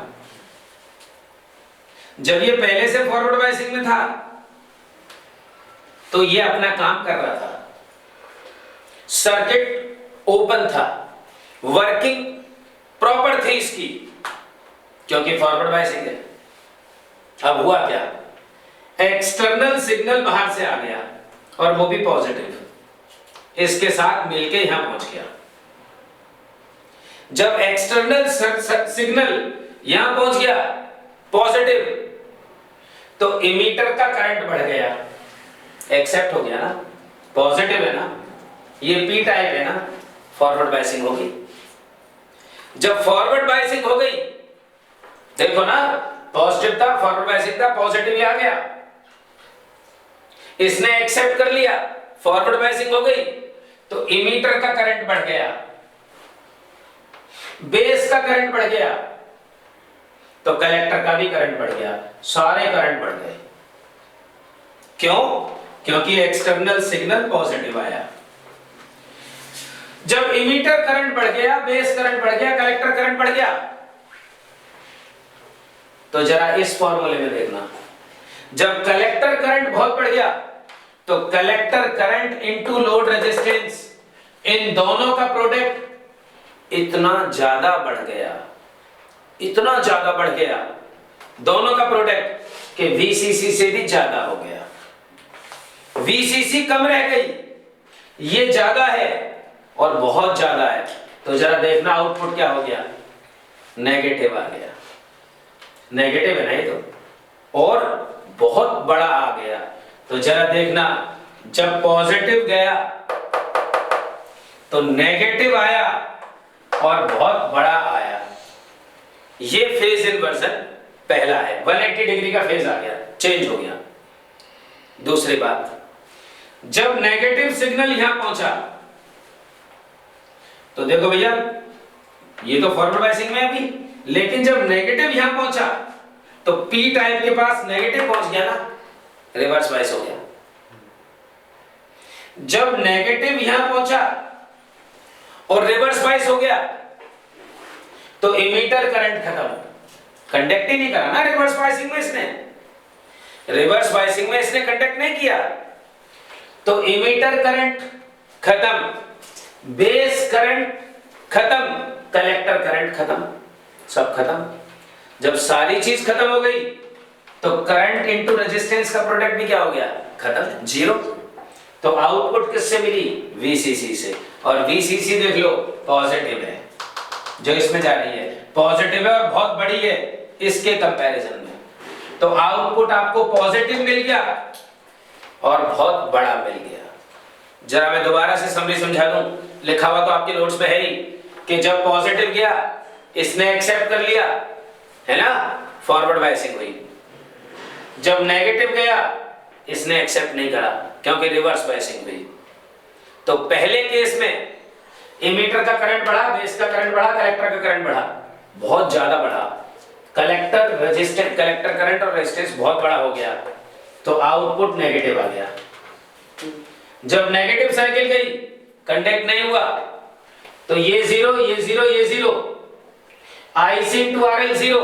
जब ये पहले से फॉरवर्ड बायसिंग में था तो ये अपना काम कर रहा था, सर्किट ओपन था, वर्किंग प्रॉपर थी इसकी, क्योंकि फॉरवर्ड बायसिंग है। अब हुआ क्या, एक्सटर्नल सिग्नल बाहर से आ गया और वो भी पॉजिटिव, इसके साथ मिलके यहां पहुंच गया। जब एक्सटर्नल सिग्नल यहां पहुंच गया पॉजिटिव, तो इमीटर का करंट बढ़ गया, एक्सेप्ट हो गया ना, पॉजिटिव है ना, ये पी टाइप है ना, फॉरवर्ड बायसिंग होगी। जब फॉरवर्ड बायसिंग हो गई, देखो ना, पॉजिटिव था, फॉरवर्ड बायसिंग था, पॉजिटिव ही आ गया, इसने एक्सेप्ट कर लिया, फॉरवर्ड बायसिंग हो गई, तो इमीटर का करंट बढ़ गया, बेस का करंट बढ़ गया, तो कलेक्टर का भी करंट बढ़ गया, सारे करंट बढ़ गए। क्यों? क्योंकि एक्सटर्नल सिग्नल पॉजिटिव आया। जब इमीटर करंट बढ़ गया, बेस करंट बढ़ गया, कलेक्टर करंट बढ़ गया, तो जरा इस फॉर्मूले में देखना, जब कलेक्टर करंट बहुत बढ़ गया तो collector current into load resistance, इन दोनों का प्रोडक्ट इतना ज्यादा बढ़ गया, इतना ज्यादा बढ़ गया, दोनों का प्रोडक्ट कि VCC से भी ज्यादा हो गया। VCC कम रह गई, ये ज्यादा है और बहुत ज्यादा है, तो जरा देखना आउटपुट क्या हो गया, नेगेटिव आ गया। नेगेटिव है ना ये तो, और बहुत बड़ा आ गया। तो जरा देखना, जब पॉजिटिव गया तो नेगेटिव आया और बहुत बड़ा आया। ये फेज इन्वर्जन पहला है, 180 डिग्री का फेज आ गया, चेंज हो गया। दूसरी बात, जब नेगेटिव सिग्नल यहां पहुंचा, तो देखो भैया, ये तो फॉरवर्ड बायसिंग में अभी, लेकिन जब नेगेटिव यहां पहुंचा तो पी टाइप के पास नेगेटिव पहुंच गया ना, रिवर्स बायस हो गया। जब नेगेटिव यहां पहुंचा और रिवर्स बायस हो गया, तो इमीटर करंट खत्म, कंडक्ट ही नहीं करा ना रिवर्स बायसिंग में इसने, रिवर्स बायसिंग में इसने कंडक्ट नहीं किया, तो इमीटर करंट खत्म, बेस करंट खत्म, कलेक्टर करंट खत्म, सब खत्म। जब सारी चीज खत्म हो गई तो करंट इनटू रेजिस्टेंस का प्रोडक्ट भी क्या हो गया, खत्म, जीरो। तो आउटपुट किससे मिली, VCC से, और VCC देख लो पॉजिटिव है, जो इसमें जा रही है पॉजिटिव है और बहुत बड़ी है इसके कंपैरिजन में, तो आउटपुट आपको पॉजिटिव मिल गया और बहुत बड़ा मिल गया। जरा मैं दोबारा से समरी समझा दूं, लिखा हुआ तो आपके नोट्स में है ही कि जब पॉजिटिव गया इसने एक्सेप्ट कर लिया, है ना, फॉरवर्ड बायसिंग हुई। जब नेगेटिव गया इसने एक्सेप्ट नहीं करा, क्योंकि रिवर्स बायसिंग हुई। तो पहले केस में इमीटर का करंट बढ़ा, बेस का करंट बढ़ा, कलेक्टर का करंट बढ़ा, बहुत ज्यादा बढ़ा, कलेक्टर रेजिस्टेंस, कलेक्टर करंट और रेजिस्टेंस बहुत बड़ा हो गया तो आउटपुट नेगेटिव आ गया। जब नेगेटिव साइकिल गई, कंडक्ट नहीं हुआ, तो ये जीरो, ये जीरो, ये zero, IC into RL zero,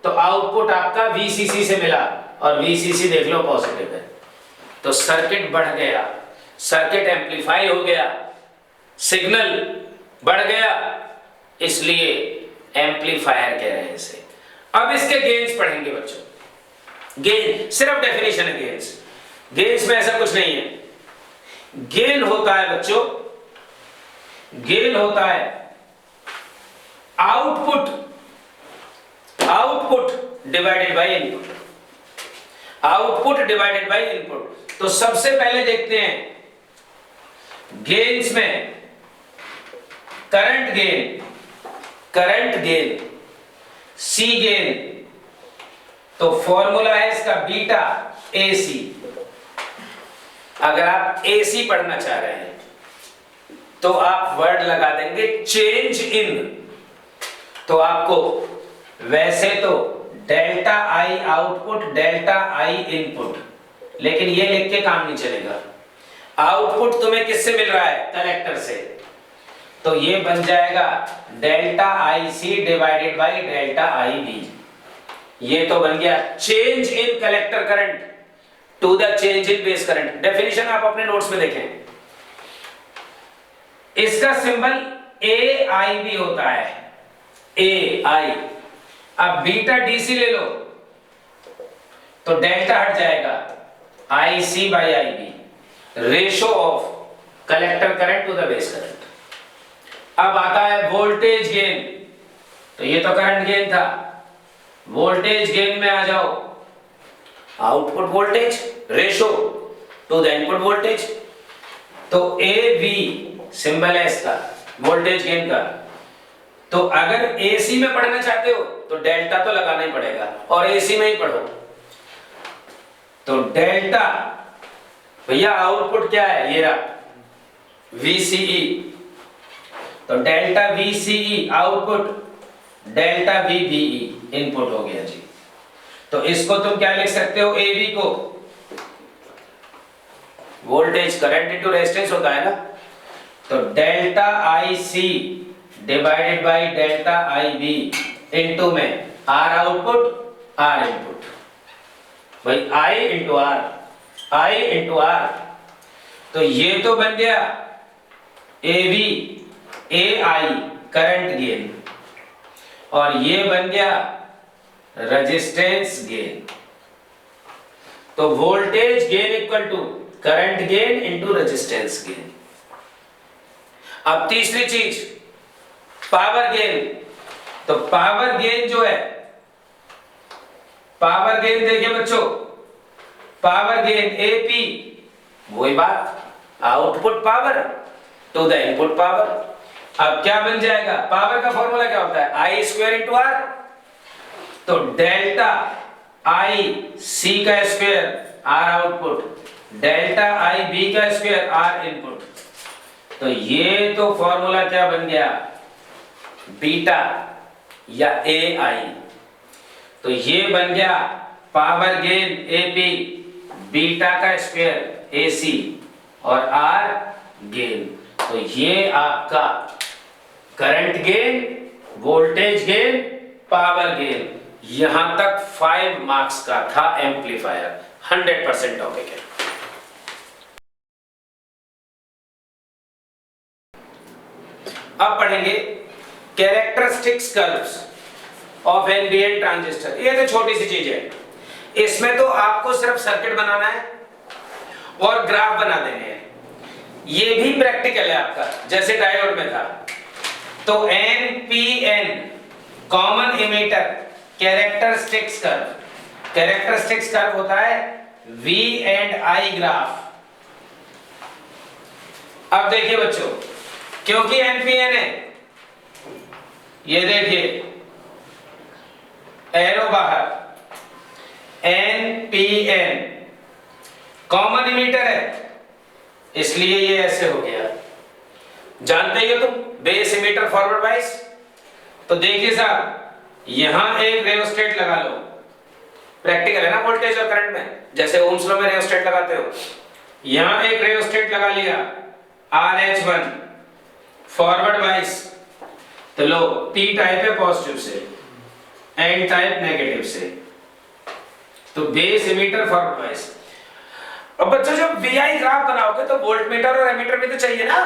तो आउटपुट आपका VCC से मिला और VCC देख लो पॉजिटिव है, तो सर्किट बढ़ गया, सर्किट एम्पलीफाई हो गया, सिग्नल बढ़ गया, इसलिए एम्पलीफायर कह रहे हैं इसे। अब इसके गेन्स पढ़ेंगे बच्चों। गेन सिर्फ डेफिनेशन है गेन्स, गेन्स में ऐसा कुछ नहीं है। गेन होता है बच्चों, गेन होता है output, output divided by input, output divided by input. तो सबसे पहले देखते हैं गेन्स में करंट गेन, करंट गेन, सी गेन, तो फॉर्मूला है इसका बीटा AC। अगर आप AC पढ़ना चाह रहे हैं तो आप वर्ड लगा देंगे चेंज इन, तो आपको वैसे तो delta I output, delta I input, लेकिन ये लिख के काम नहीं चलेगा। आउटपुट तुम्हें किससे मिल रहा है? कलेक्टर से, तो ये बन जाएगा delta IC divided by delta IB। ये तो बन गया change in collector current to the change in base current. Definition आप अपने नोट्स में देखें, इसका सिंबल AIB होता है, AI। अब बीटा DC ले लो तो डेल्टा हट जाएगा, IC by IB, ratio of collector current to the base current. अब आता है वोल्टेज गेन, तो ये तो करंट गेन था, वोल्टेज गेन में आ जाओ, output voltage ratio to the input voltage, तो AV सिंबल है इसका वोल्टेज गेन का। तो अगर AC में पढ़ना चाहते हो तो डेल्टा तो लगाना ही पड़ेगा, और AC में ही पढ़ो तो डेल्टा, भैया आउटपुट क्या है, ये रहा VCE, तो delta VCE output, delta VBE input हो गया जी। तो इसको तुम क्या लिख सकते हो, AB को वोल्टेज करंट इनटू रेजिस्टेंस होता है ना, तो delta IC divided by delta IB into में R आउटपुट R इनपुट, भाई I into R, I into R, तो ये तो बन गया AV AI करंट गेन, और ये बन गया रेजिस्टेंस गेन। तो voltage gain equal to current gain into resistance gain. अब तीसरी चीज पावर गेन, तो पावर गेन जो है, पावर गेन देखिए बच्चों, पावर गेन AP, वही बात output power to the input power. अब क्या बन जाएगा, पावर का फॉर्मूला क्या होता है, I स्क्वायर इंटू R, तो डेल्टा IC का square R output, delta IB का स्क्वायर R इनपुट, तो ये तो फॉर्मूला क्या बन गया, बीटा या AI। तो ये बन गया पावर गेन AP, बीटा का स्क्वायर AC और R गेन। तो ये आपका current gain, voltage gain, power gain, यहां तक 5 मार्क्स का था एम्पलीफायर, 100% टॉपिक है। अब पढ़ेंगे कैरेक्टरिस्टिक्स कर्व्स ऑफ एनबीएन ट्रांजिस्टर। ये तो छोटी सी चीज है, इसमें तो आपको सिर्फ सर्किट बनाना है और ग्राफ बना देने हैं। ये भी प्रैक्टिकल है आपका, जैसे डायोड में था। तो NPN common emitter characteristics curve, characteristics curve होता है V एंड I ग्राफ। अब देखिए बच्चों, क्योंकि NPN है, ये देखिए एरो बाहर, NPN कॉमन इमीटर है, इसलिए ये ऐसे हो गया। जानते ही हो तुम बेस इमीटर फॉरवर्ड बाइस। तो देखिए साहब, यहां एक रेयोस्टेट लगा लो, प्रैक्टिकल है ना वोल्टेज और करंट में, जैसे ओम्स लॉ में रेयोस्टेट लगाते हो। यहां एक रेयोस्टेट लगा लिया RH1 फॉरवर्ड वाइज, तो लो P टाइप है पॉजिटिव से, N टाइप नेगेटिव से, तो बेस एमीटर फॉरवर्ड वाइज। अब बच्चों जब VI ग्राफ बनाओगे तो वोल्टमीटर और एमीटर भी तो चाहिए ना,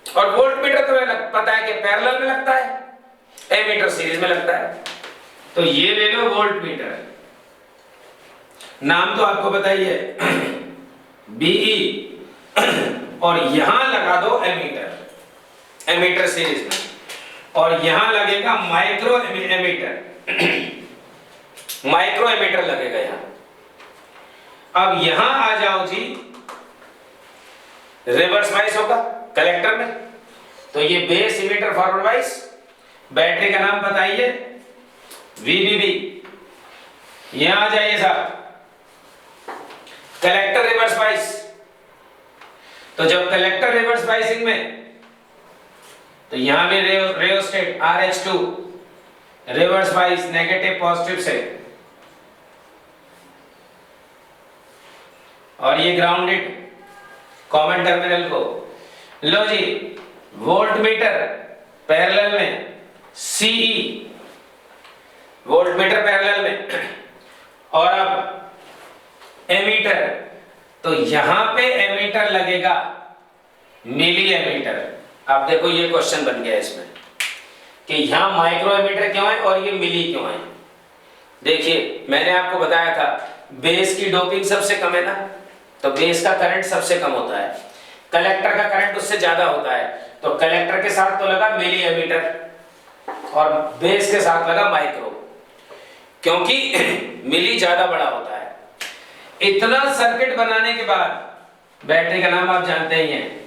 और वोल्टमीटर तुम्हें पता है कि पैरेलल में लगता है, एमीटर सीरीज में लगता है। तो ये ले लो वोल्टमीटर, नाम तो आपको पता ही है BE, और यहां लगा दो एमीटर, एमीटर सीरीज में, और यहां लगेगा माइक्रो एमीटर, माइक्रो एमीटर लगेगा यहां। अब यहां आ जाओ जी, रिवर्स वाइज होगा कलेक्टर में, तो ये base emitter forward wise, battery का नाम बताइए VBB। यहां आ जाइए साहब, कलेक्टर रिवर्स वाइज, तो जब कलेक्टर रिवर्स वाइजिंग में, तो यहां भी रेयोस्टेट RH2 reverse wise negative positive से, और ये ग्राउंडेड कॉमन टर्मिनल को। लो जी, वोल्टमीटर पैरेलल में CE, वोल्टमीटर पैरेलल में, और अब एमीटर, तो यहां पे एमीटर लगेगा मिली एमीटर। अब देखो ये क्वेश्चन बन गया इसमें कि यहां माइक्रो एमीटर क्यों है और ये मिली क्यों है। देखिए मैंने आपको बताया था बेस की डोपिंग सबसे कम है ना, तो बेस का करंट सबसे कम होता है, कलेक्टर का करंट उससे ज्यादा होता है, तो कलेक्टर के साथ तो लगा मिली एमीटर और बेस के साथ लगा माइक्रो, क्योंकि मिली ज्यादा बड़ा होता है। इतना सर्किट बनाने के बाद, बैटरी का नाम आप जानते ही हैं,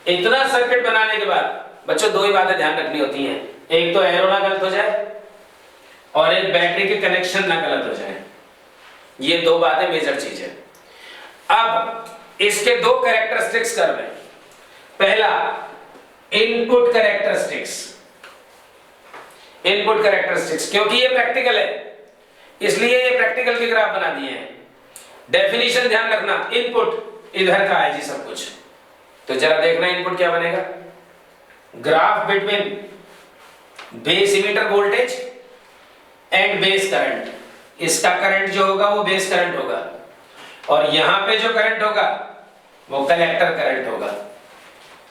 इतना सर्किट बनाने के बाद बच्चों दो ही बातें ध्यान रखनी होती हैं, एक तो एरो ना गलत हो जाए और एक बैटरी के कनेक्शन ना गलत हो जाए, ये दो बातें मेजर चीज है। अब इसके दो कैरेक्टरिस्टिक्स कर लें। पहला इनपुट कैरेक्टरिस्टिक्स, इनपुट कैरेक्टरिस्टिक्स, क्योंकि ये प्रैक्टिकल है इसलिए ये प्रैक्टिकल के ग्राफ बना दिए हैं। डेफिनेशन ध्यान रखना, इनपुट इधर का है जी सब कुछ, तो जरा देखना इनपुट क्या बनेगा। Graph between base emitter voltage and base current, इसका करंट जो होगा वो बेस करंट होगा और यहां पे जो करंट होगा वो कलेक्टर करंट होगा।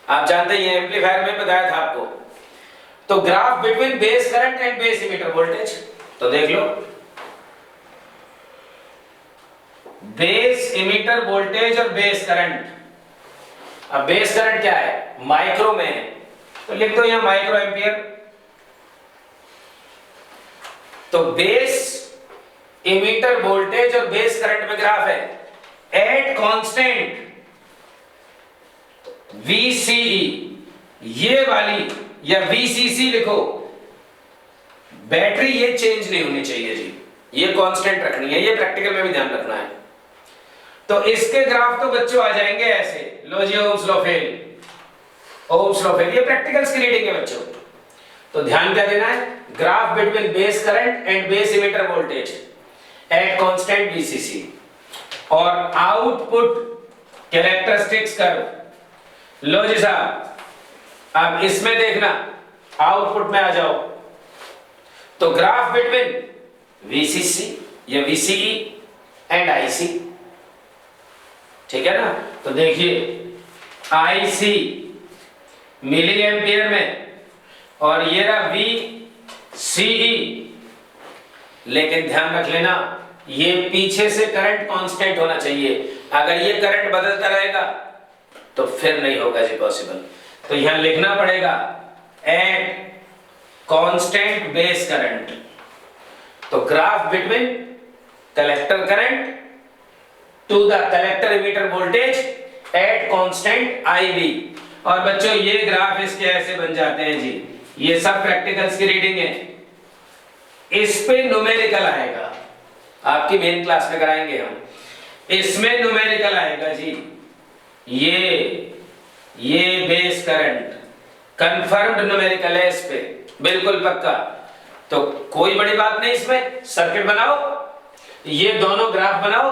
आप जानते हैं एम्पलीफायर में बताया था आपको। तो graph between base current and base emitter voltage, तो देख लो बेस इमीटर वोल्टेज और बेस करंट। अब बेस करंट क्या है, माइक्रो में है, तो लिख दो यहां माइक्रो एम्पियर। तो बेस इमीटर वोल्टेज और बेस करंट में ग्राफ है एट कांस्टेंट VCE, ये वाली या VCC लिखो, बैटरी ये चेंज नहीं होनी चाहिए जी, ये कांस्टेंट रखनी है, ये प्रैक्टिकल में भी ध्यान रखना है। तो इसके ग्राफ तो बच्चों आ जाएंगे ऐसे, लो जी Ohm's law fail, Ohm's law fail, ये प्रैक्टिकल्स की रीडिंग है बच्चों। तो ध्यान क्या देना है, graph between base current and base emitter voltage at constant VCC और आउटपुट कैरेक्टरिस्टिक्स कर्व। लो जी साहब, अब इसमें देखना, आउटपुट में आ जाओ, तो ग्राफ बिटवीन VCC या VCE एंड IC, ठीक है ना। तो देखिए IC मिली एम्पियर में और ये रहा VCE, लेकिन ध्यान रख लेना ये पीछे से करंट कांस्टेंट होना चाहिए, अगर ये करंट बदलता रहेगा तो फिर नहीं होगा जी पॉसिबल। तो यहां लिखना पड़ेगा एट कांस्टेंट बेस करंट, तो graph between collector current to the collector emitter voltage at constant IB। और बच्चों ये ग्राफ इसके ऐसे बन जाते हैं जी, ये सब प्रैक्टिकल्स की रीडिंग है, इस पे न्यूमेरिकल आएगा, आपकी मेन क्लास में कराएंगे हम, इसमें न्यूमेरिकल आएगा जी, ये बेस करंट कंफर्म्ड न्यूमेरिकल है इस पे, बिल्कुल पक्का। तो कोई बड़ी बात नहीं इसमें, सर्किट बनाओ, ये दोनों ग्राफ बनाओ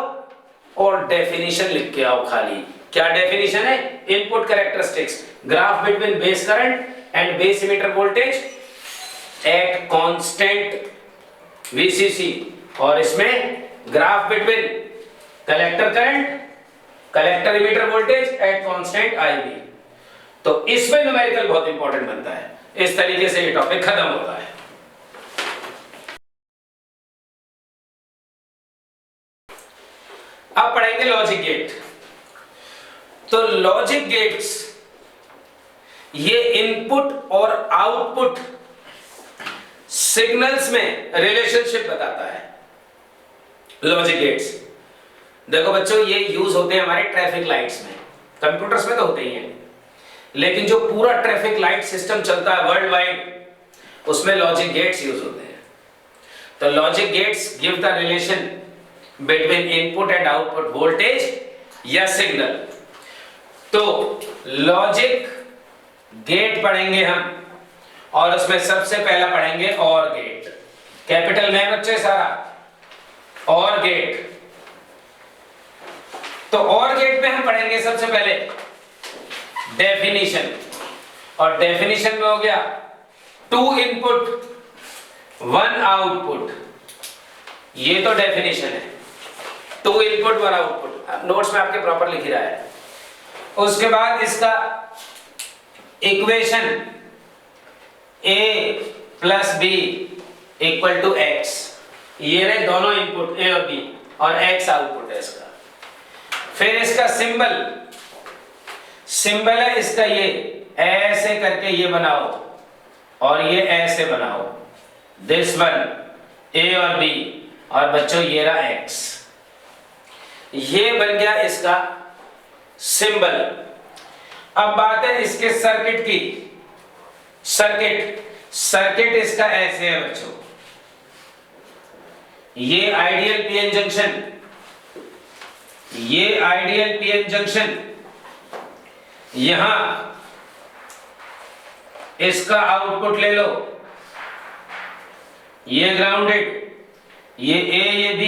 और डेफिनेशन लिख के आओ खाली। क्या डेफिनेशन है? Input characteristics, graph between base current and base emitter voltage at constant VCC, और इसमें graph between collector current, collector emitter voltage at constant IB। तो इसमें न्यूमेरिकल बहुत इंपॉर्टेंट बनता है। इस तरीके से ये टॉपिक खत्म होता है। अब पढ़ेंगे लॉजिक गेट। तो लॉजिक गेट्स ये इनपुट और आउटपुट सिग्नल्स में रिलेशनशिप बताता है। लॉजिक गेट्स देखो बच्चों, ये यूज होते हैं हमारे ट्रैफिक लाइट्स में, कंप्यूटर्स में तो होते ही हैं, लेकिन जो पूरा ट्रैफिक लाइट सिस्टम चलता है वर्ल्ड वाइड, उसमें लॉजिक गेट्स यूज होते हैं। तो logic gates give the relation between input and output voltage या सिग्नल। तो लॉजिक गेट पढ़ेंगे हम, और उसमें सबसे पहला पढ़ेंगे और गेट। कैपिटल में बच्चे सारा और गेट। तो और गेट में हम पढ़ेंगे सबसे पहले डेफिनेशन, और डेफिनेशन में हो गया 2 इनपुट 1 आउटपुट, ये तो डेफिनेशन है। 2 इनपुट 1 आउटपुट, नोट्स में आपके प्रॉपर लिख रहा है। उसके बाद इसका इक्वेशन A + B = X, ये रहे दोनों इनपुट A और B, और X आउटपुट है इसका। फिर इसका सिंबल है इसका, ये ऐसे करके ये बनाओ और ये ऐसे बनाओ, दिस वन A और B, और बच्चों ये रहा X, ये बन गया इसका सिंबल। अब बात है इसके सर्किट की। सर्किट इसका ऐसे है बच्चों, ये आइडियल पीएन जंक्शन, ये आइडियल पीएन जंक्शन, यहां इसका आउटपुट ले लो, ये ग्राउंडेड, ये A ये B,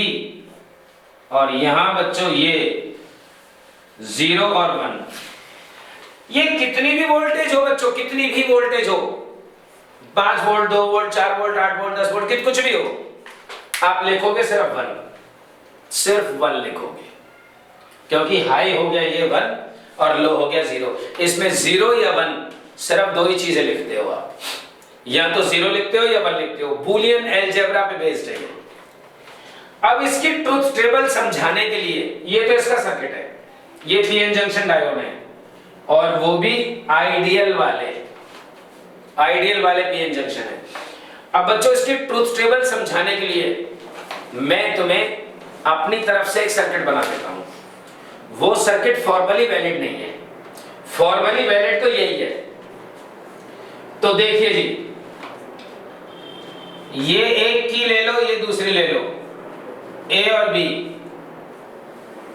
और यहां बच्चों ये 0 और 1। ये कितनी भी वोल्टेज हो बच्चों, कितनी भी वोल्टेज हो, 5 volt 2 volt 4 volt 8 volt 10 volt कुछ भी हो, आप लिखोगे सिर्फ 1, सिर्फ 1 लिखोगे, क्योंकि हाई हो गया ये 1 और लो हो गया 0। इसमें 0 या 1 सिर्फ 2 ही चीजें लिखते हो आप, या तो 0 लिखते हो या 1 लिखते हो। बूलियन अलजेब्रा पे बेस्ड है। अब इसकी ट्रुथ टेबल समझाने के लिए, ये तो इसका सर्किट है, ये पीएन जंक्शन डायोड है, और वो भी आइडियल वाले पीएन जंक्शन है। अब बच्चों इसकी ट्रुथ टेबल समझाने के लिए मैं तुम्हें अपनी तरफ से एक सर्किट बना देता हूं। वो सर्किट फॉर्मली वैलिड नहीं है, फॉर्मली वैलिड तो यही है। तो देखिए जी, ये एक की ले लो, ये दूसरी ले लो, A और B।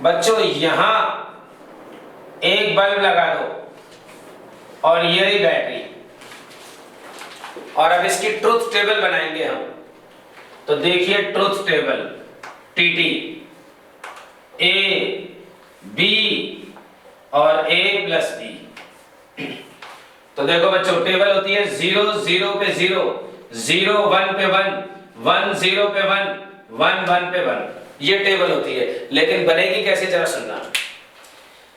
बच्चों यहां एक बल्ब लगा दो और ये रही बैटरी, और अब इसकी ट्रुथ टेबल बनाएंगे हम। तो देखिए truth table, TT A B और A + B। तो देखो बच्चों टेबल होती है 0 0 पे 0, 0 1 पे 1, 1 0 पे 1, 1 1 पे 1, ये टेबल होती है। लेकिन बनेगी कैसे जरा सुनना।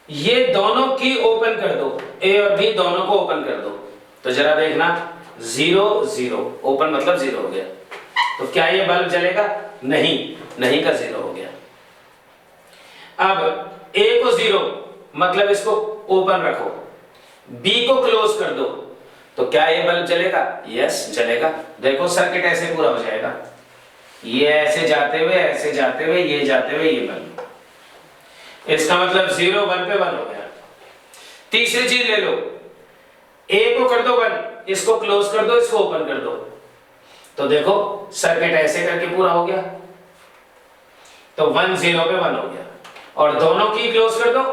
ये दोनों की ओपन कर दो, A और B दोनों को ओपन कर दो, तो जरा देखना 0 0 ओपन मतलब 0 हो गया। तो क्या ये बल्ब जलेगा? नहीं, नहीं का 0 हो गया। अब A को 0 मतलब इसको ओपन रखो, B को क्लोज कर दो, तो क्या ये बल्ब जलेगा? यस जलेगा। देखो सर्किट ऐसे पूरा हो जाएगा, ये ऐसे जाते हुए, ऐसे जाते हुए, ये जाते हुए, ये बल्ब। इसका मतलब 0 1 पे 1 हो गया। तीसरी चीज ले लो, A को कर दो 1, इसको क्लोज कर दो, इसको ओपन कर दो, तो देखो सर्किट ऐसे करके पूरा हो गया। तो 1 0 पे 1 हो गया, और दोनों की क्लोज कर दो,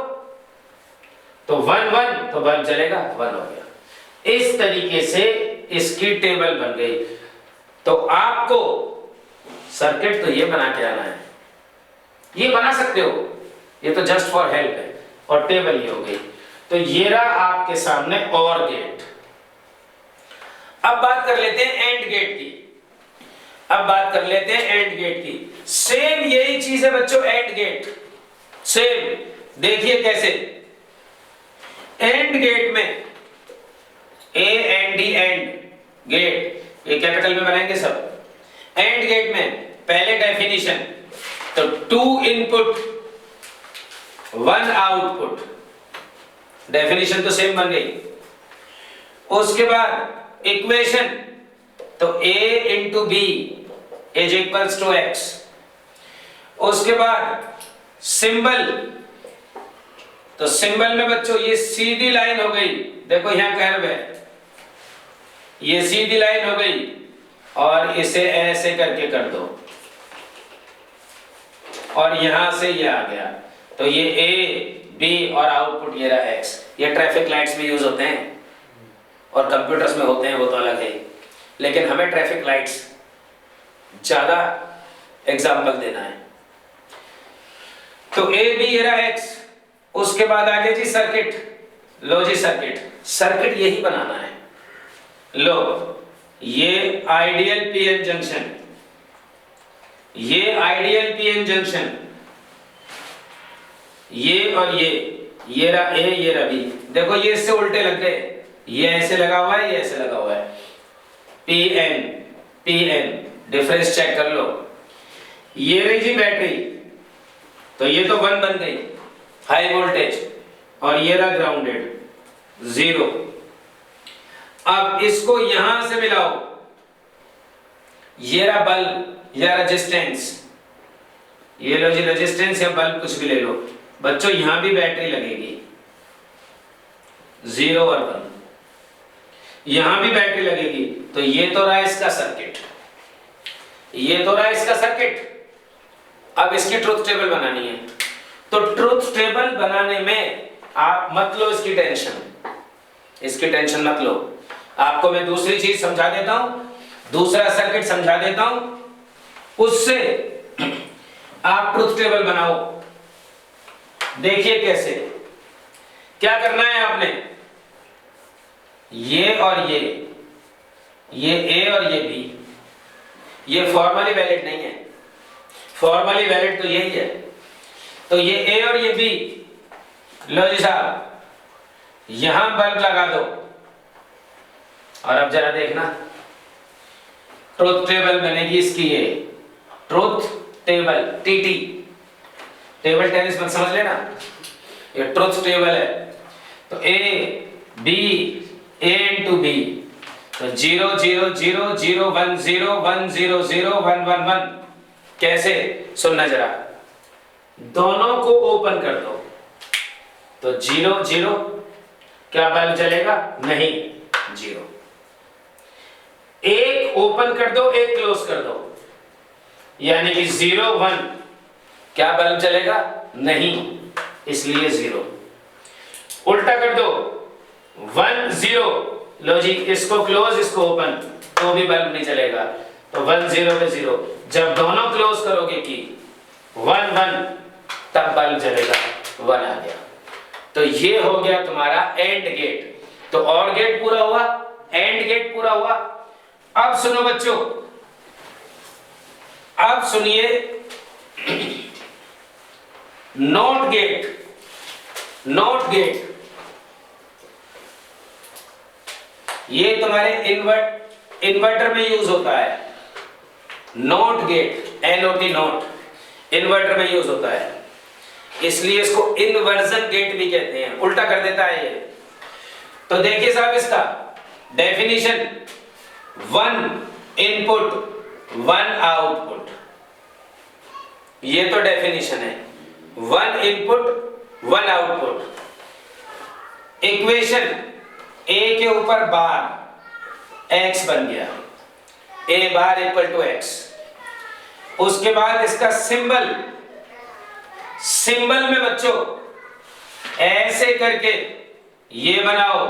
तो 1 1, तो बल्ब जलेगा, 1 हो गया। इस तरीके से इसकी टेबल बन गई। तो आपको सर्किट तो ये बना के आना है, ये बना सकते हो, ये तो जस्ट फॉर हेल्प है, और टेबल ये हो गई। तो ये रहा आपके सामने और गेट। अब बात कर लेते हैं एंड गेट की। अब बात कर लेते हैं एंड गेट की। सेम यही चीज है बच्चों, एंड गेट सेम। देखिए कैसे, एंड गेट में A and D AND gate, ये कैपिटल में बनाएंगे सब। एंड गेट में पहले डेफिनेशन, तो 2 इनपुट 1 आउटपुट, डेफिनेशन तो सेम बन गई। उसके बाद इक्वेशन, तो a into B is equals to x। उसके बाद सिंबल, तो सिंबल में बच्चों ये सीधी लाइन हो गई, देखो यहां कर्व है, ये सीधी लाइन हो गई, और इसे ऐसे करके कर दो, और यहां से ये आ गया, तो ये a b और आउटपुट ये रहा x। ये ट्रैफिक लाइट्स में यूज होते हैं और कंप्यूटर्स में होते हैं, वो तो अलग है, लेकिन हमें ट्रैफिक लाइट्स ज्यादा एग्जाम्पल देना है। तो a b ये रहा x। उसके बाद आगे जी सर्किट, लो जी सर्किट यही बनाना है। लो ये आइडियल पीएन जंक्शन, ये आइडियल पीएन जंक्शन, ये और ये रहा ए, ये रहा बी। देखो ये इससे उल्टे लग गए, ये ऐसे लगा हुआ है, ये ऐसे लगा हुआ है। पीएन डिफरेंस चेक कर लो। ये रही जी बैटरी, तो ये तो 1 बन गई हाई वोल्टेज, और ये रहा ग्राउंडेड 0। अब इसको यहां से मिलाओ, ये रहा बल्ब या रेजिस्टेंस, ये लो जी रेजिस्टेंस या बल्ब कुछ भी ले लो। बच्चों यहां भी बैटरी लगेगी 0 और 1, यहां भी बैटरी लगेगी। तो ये तो रहा इसका सर्किट, ये तो रहा इसका सर्किट। अब इसकी ट्रुथ टेबल बनानी है, तो ट्रुथ टेबल बनाने में आप मत लो इसकी टेंशन मत लो। आपको मैं दूसरी चीज समझा देता हूं, दूसरा सर्किट समझा देता हूं, उससे आप ट्रुथ टेबल बनाओ। देखिए कैसे, क्या करना है आपने, ये और ये ए और ये बी, ये फॉर्मली वैलिड नहीं है, फॉर्मली वैलिड तो यही है। तो ये ए और ये बी, लो जी साहब यहां बल्ब लगा दो, और अब जरा देखना ट्रुथ टेबल बनेगी इसकी, ये truth table, TT table tennis मत समझ लेना, ये ट्रुथ टेबल है। तो A B, A into B, तो 0 0 0 0 1 0 1 0 0 1 1 1। कैसे, सुनना जरा, दोनों को ओपन कर दो, तो 0 0, क्या बल्ब जलेगा, नहीं 0। एक ओपन कर दो, एक क्लोज कर दो, यानी कि 0 1, क्या बल्ब जलेगा, नहीं, इसलिए 0। उल्टा कर दो, 1 0, लो जी इसको क्लोज इसको ओपन, तो भी बल्ब नहीं चलेगा, तो 1 0 पे 0। जब दोनों क्लोज करोगे कि 1 1, तब बल्ब जलेगा, 1 आ गया। तो ये हो गया तुम्हारा एंड गेट। तो और गेट पूरा हुआ, एंड गेट पूरा हुआ। अब सुनो बच्चों, अब सुनिए नॉट गेट। नॉट गेट ये तुम्हारे इन्वर्टर में यूज होता है। Not gate, NOT not, inverter में यूज होता है, इसलिए इसको इन्वर्जन गेट भी कहते हैं, उल्टा कर देता है ये। तो देखिए साहब इसका डेफिनेशन, 1 इनपुट 1 आउटपुट, ये तो डेफिनेशन है, 1 इनपुट 1 आउटपुट। इक्वेशन, a के ऊपर बार x बन गया, a bar equal to x। उसके बाद इसका सिंबल, सिंबल में बच्चों ऐसे करके ये बनाओ,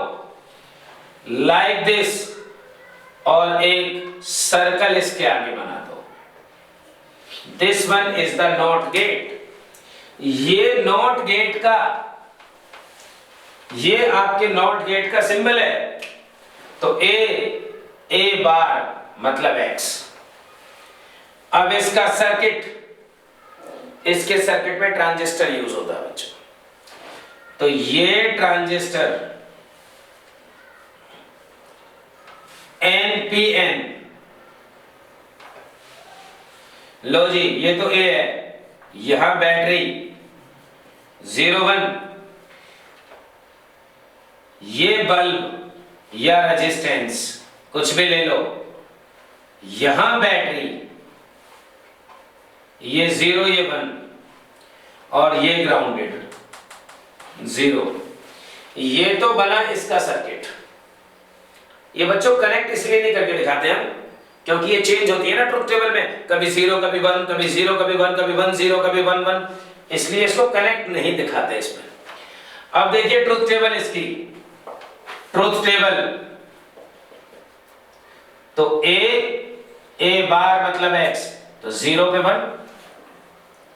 लाइक दिस, और एक सर्कल इसके आगे बना दो। This one is the not gate. ये नॉट गेट का, ये आपके नॉट गेट का सिंबल है। तो ए बार मतलब x। अब इसका सर्किट, इसके सर्किट में ट्रांजिस्टर यूज होता है बच्चों। तो ये ट्रांजिस्टर NPN, लो जी ये तो A है, यहां बैटरी 01, ये बल्ब या रेजिस्टेंस कुछ भी ले लो, यहां बैटरी, ये 0 ये 1 और ये ग्राउंडेड 0। ये तो बना इसका सर्किट। ये बच्चों कनेक्ट इसलिए नहीं करके दिखाते हम क्योंकि ये चेंज होती है ना ट्रुथ टेबल में, कभी 0 कभी 1, कभी 0 कभी 1, कभी 1 0 कभी 1 1, इसलिए इसको कनेक्ट नहीं दिखाते इसमें। अब देखिए ट्रुथ टेबल इसकी, ट्रुथ टेबल तो ए बार मतलब x, तो 0 पे 1,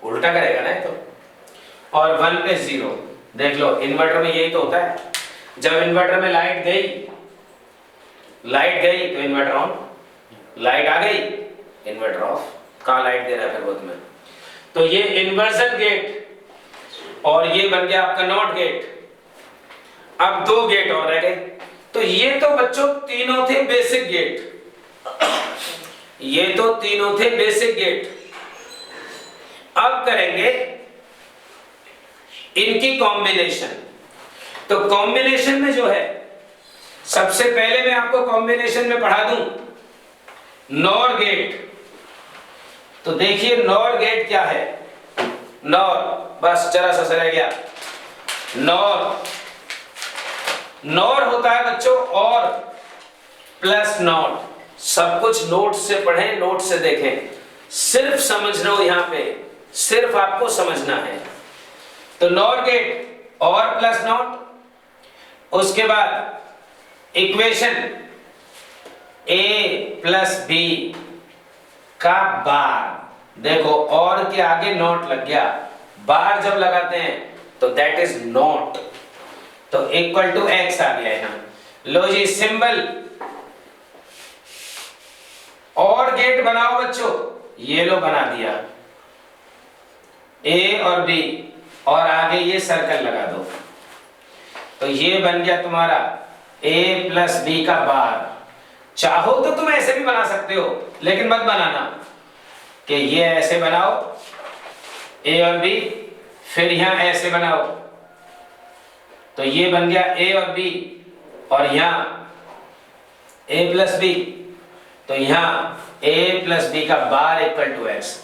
उल्टा करेगा ना तो, और 1 पे 0। देख लो इन्वर्टर में यही तो होता है, जब इन्वर्टर में लाइट गई तो इन्वर्टर ऑन, लाइट आ गई इन्वर्टर ऑफ। कहां लाइट दे रहा है फिर वो तुम्हें। तो ये इन्वर्जन गेट और ये बन गया आपका नॉट गेट। अब 2 गेट और रह गए। तो ये तो बच्चों तीनों थे बेसिक गेट, ये तो तीनों थे बेसिक गेट। अब करेंगे इनकी कॉम्बिनेशन। तो कॉम्बिनेशन में जो है, सबसे पहले मैं आपको कॉम्बिनेशन में पढ़ा दूं नॉर गेट। तो देखिए नॉर गेट क्या है। नॉर, बस जरा सा रह गया। नॉर होता है बच्चों और प्लस नॉट। सब कुछ नोट से पढ़ें, नोट से देखें, सिर्फ समझ लो, यहां पे सिर्फ आपको समझना है। तो नॉर गेट और प्लस नॉट, उसके बाद इक्वेशन a प्लस बी का बार। देखो और के आगे नॉट लग गया, बार जब लगाते हैं तो दैट इज नॉट, तो इक्वल टू x आ गया यहां। लो जी सिंबल और गेट बनाओ बच्चों, ये लो बना दिया a और b, और आगे ये सर्कल लगा दो। तो ये बन गया तुम्हारा a प्लस बी का बार। चाहो तो तुम ऐसे भी बना सकते हो, लेकिन मत बनाना कि ये ऐसे बनाओ a और b, फिर यहां ऐसे बनाओ, तो ये बन गया a और b, और यहां a प्लस b, तो यहां a प्लस बी का बार इक्वल टू x।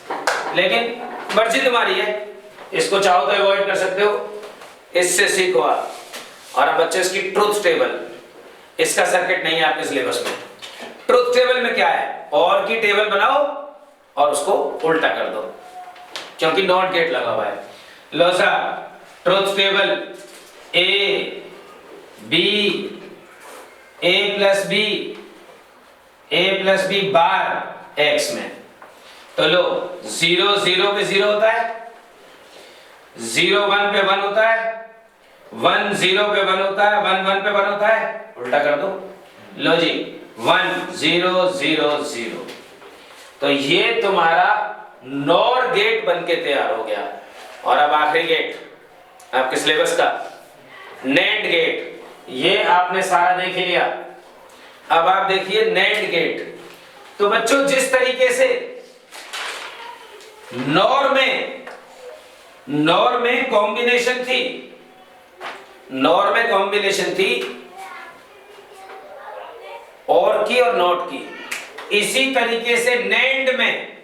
लेकिन मर्जी तुम्हारी है, इसको चाहो तो अवॉइड कर सकते हो, इससे सीखो आप। और अब बच्चे इसकी ट्रुथ टेबल, इसका सर्किट नहीं है आपके सिलेबस में। ट्रुथ टेबल में क्या है, और की टेबल बनाओ और उसको उल्टा कर दो, क्योंकि नॉट गेट लगा हुआ है। लो सा ट्रुथ टेबल ए प्लस बी बार x में। तो लो 0 0 पे 0 होता है, 0 1 पे 1 होता है, 1 0 पे 1 होता है, 1 1 पे 1 होता है, उल्टा कर दो। लो जी 1 0 0 0। तो ये तुम्हारा नॉर गेट बनके तैयार हो गया। और अब आखिरी गेट आपके सिलेबस का नैंड गेट, ये आपने सारा देख लिया। अब आप देखिए नैंड गेट। तो बच्चों जिस तरीके से नॉर में कॉम्बिनेशन थी, नॉर में कॉम्बिनेशन थी और की और नॉट की, इसी तरीके से नैंड में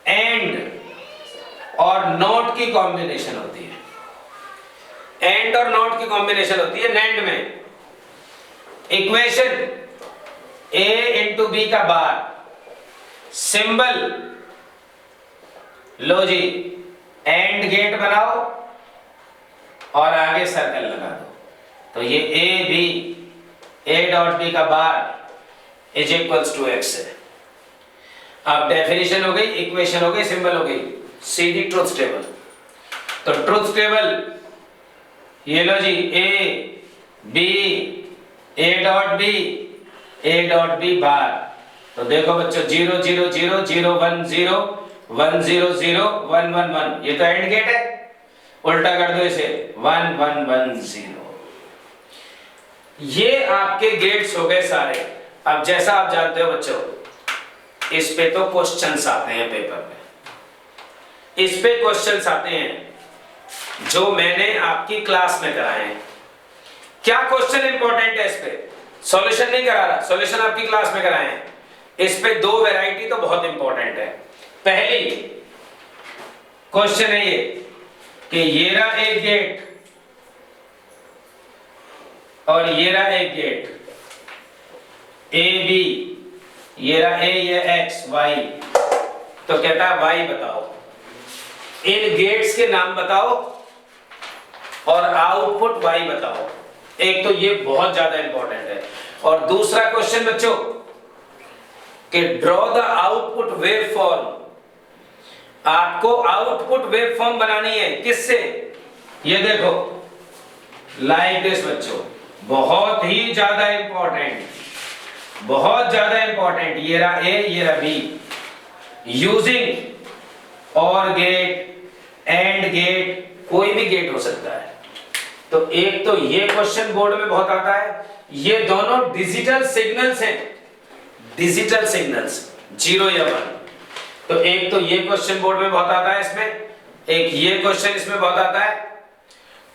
एंड और नॉट की कॉम्बिनेशन होती है। एंड और नॉट की कॉम्बिनेशन होती है नैंड में। इक्वेशन a इंटू बी का बार, सिंबल लो जी एंड गेट बनाओ और आगे सर्कल लगा दो। तो ये a b A dot B का bar is equals to X है। अब डेफिनेशन हो गई, इक्वेशन हो गई, सिंबल हो गई, सीधी ट्रुथ टेबल। तो ट्रुथ टेबल ये लो जी, A B, A dot B bar. तो देखो बच्चों 0 0 0 0 1 0 1 0 0 1 1 1, ये तो एंड गेट है। उल्टा कर दो इसे 1 1 1 0। ये आपके गेट्स हो गए सारे। अब जैसा आप जानते हो बच्चों, इस पे तो क्वेश्चंस आते हैं पेपर में, इस पे क्वेश्चंस आते हैं जो मैंने आपकी क्लास में कराए हैं। क्या क्वेश्चन इंपॉर्टेंट है इस पे? सॉल्यूशन नहीं करा रहा, सॉल्यूशन आपकी क्लास में कराए हैं। इस पे दो वैरायटी तो बहुत इंपॉर्टेंट है। पहली क्वेश्चन है ये कि ये रहा एक गेट और ये रहा एक गेट ए बी, ये रहा ए, ये एक्स वाई। तो कहता है वाई बताओ, इन गेट्स के नाम बताओ और आउटपुट वाई बताओ। एक तो ये बहुत ज्यादा इंपॉर्टेंट है। और दूसरा क्वेश्चन बच्चों कि draw the output wave form. आपको आउटपुट वेव फॉर्म बनानी है, किससे? ये देखो लाइक दिस बच्चों, बहुत ही ज्यादा इंपॉर्टेंट, बहुत ज्यादा इंपॉर्टेंट। ये रहा ए, ये रहा बी, यूजिंग और गेट, एंड गेट, कोई भी गेट हो सकता है। तो एक तो ये क्वेश्चन बोर्ड में बहुत आता है। ये दोनों डिजिटल सिग्नल्स हैं, डिजिटल सिग्नल्स 0 या 1। तो एक तो ये क्वेश्चन बोर्ड में बहुत आता है इसमें, एक ये क्वेश्चन इसमें बहुत आता है।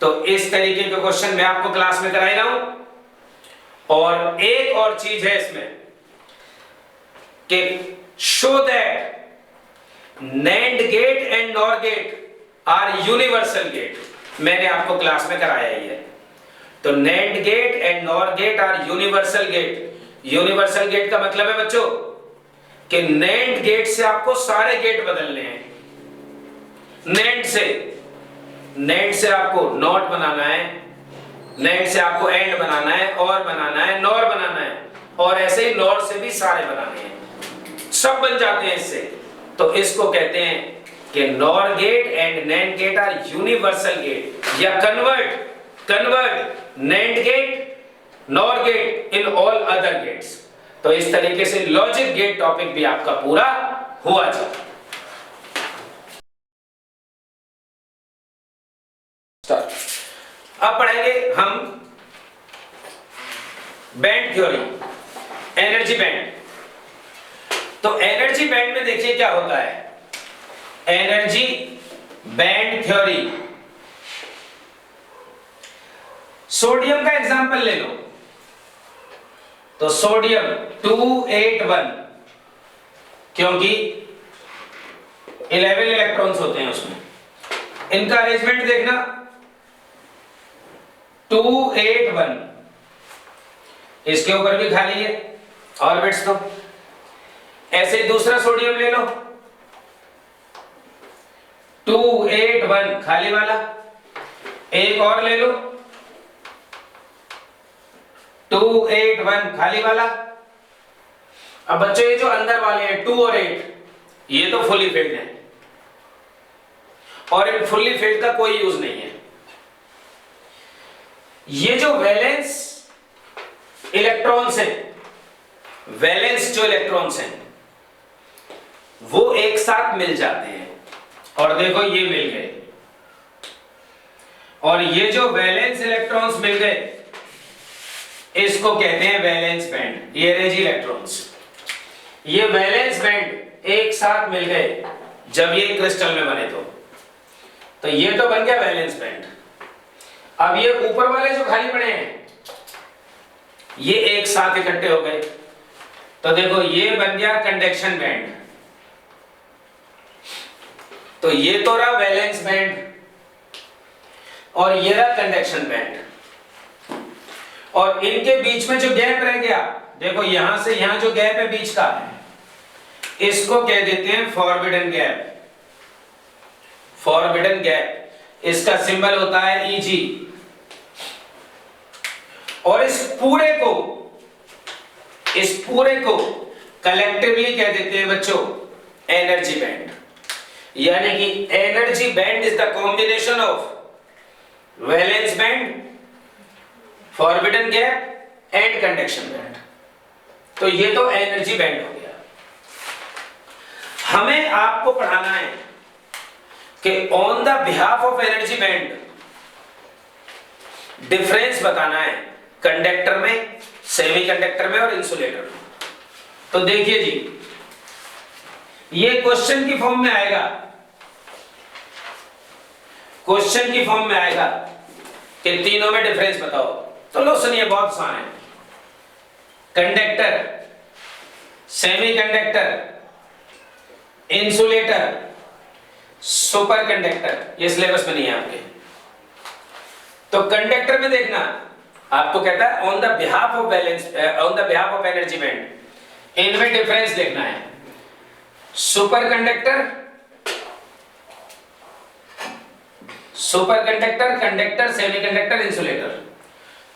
तो इस तरीके के क्वेश्चन मैं आपको क्लास में कराई रहा हूं। और एक और चीज है इसमें कि show that NAND gate and NOR gate are universal gate. मैंने आपको क्लास में कराया ही है। तो NAND gate and NOR gate are universal gate. Universal gate का मतलब है बच्चों कि नैंड गेट से आपको सारे गेट बदलने हैं। नैंड से आपको नॉट बनाना है, नैंड से आपको एंड बनाना है, और बनाना है, नॉर बनाना है, और ऐसे ही नॉर से भी सारे बनाने हैं, सब बन जाते हैं इससे। तो इसको कहते हैं कि NOR gate and NAND gate are universal gate, या convert NAND gate NOR gate in all other gates. तो इस तरीके से लॉजिक गेट टॉपिक भी आपका पूरा हुआ जाता। अब पढ़ेंगे हम बैंड थ्योरी, एनर्जी बैंड। तो एनर्जी बैंड में देखिए क्या होता है। एनर्जी बैंड थ्योरी, सोडियम का एग्जांपल ले लो। तो सोडियम 281, क्योंकि 11 इलेक्ट्रॉन्स होते हैं उसमें। इनका अरेंजमेंट देखना 281, इसके ऊपर भी खाली है ऑर्बिट्स। तो ऐसे ही दूसरा सोडियम ले लो 281 खाली वाला, एक और ले लो 281 खाली वाला। अब बच्चों ये जो अंदर वाले हैं 2 और 8, ये तो फुली फिल्ड है और इन फुली फिल्ड का कोई यूज नहीं है। ये जो वैलेंस इलेक्ट्रॉन्स हैं, वैलेंस जो इलेक्ट्रॉन्स हैं वो एक साथ मिल जाते हैं। और देखो ये मिल गए, और ये जो वैलेंस इलेक्ट्रॉन्स मिल गए इसको कहते हैं वैलेंस बैंड। ये रहे जी इलेक्ट्रॉन्स, ये वैलेंस बैंड एक साथ मिल गए जब ये क्रिस्टल में बने। तो ये तो बन गया वैलेंस बैंड। अब ये ऊपर वाले जो खाली पड़े हैं ये एक साथ इकट्ठे हो गए। तो देखो ये बन गया कंडक्शन बैंड। तो ये तो रहा वैलेंस बैंड और ये रहा कंडक्शन बैंड। और इनके बीच में जो गैप रह गया, देखो यहां से यहां जो गैप है बीच का, इसको कह देते हैं फॉरबिडन गैप। फॉरबिडन गैप, इसका सिंबल होता है Eg। और इस पूरे को इस पूरे को कलेक्टिवली कह देते हैं बच्चों एनर्जी बैंड। यानी कि energy band is the combination of valence band, forbidden gap and conduction band. तो ये तो एनर्जी बैंड हो गया। हमें आपको पढ़ाना है कि on the behalf of energy band difference बताना है कंडक्टर में, सेमीकंडक्टर में और इंसुलेटर में। तो देखिए जी, ये क्वेश्चन की फॉर्म में आएगा, क्वेश्चन की फॉर्म में आएगा कि तीनों में डिफरेंस बताओ। तो लो सुनिए, बहुत आसान है। Conductor, semiconductor, insulator, super conductor, ये सिलेबस में नहीं है आपके। तो कंडक्टर में देखना, आपको कहता है on the behalf of balance, on the behalf of energy band, इनमें डिफरेंस देखना है। Super conductor, super conductor, conductor, semiconductor, insulator.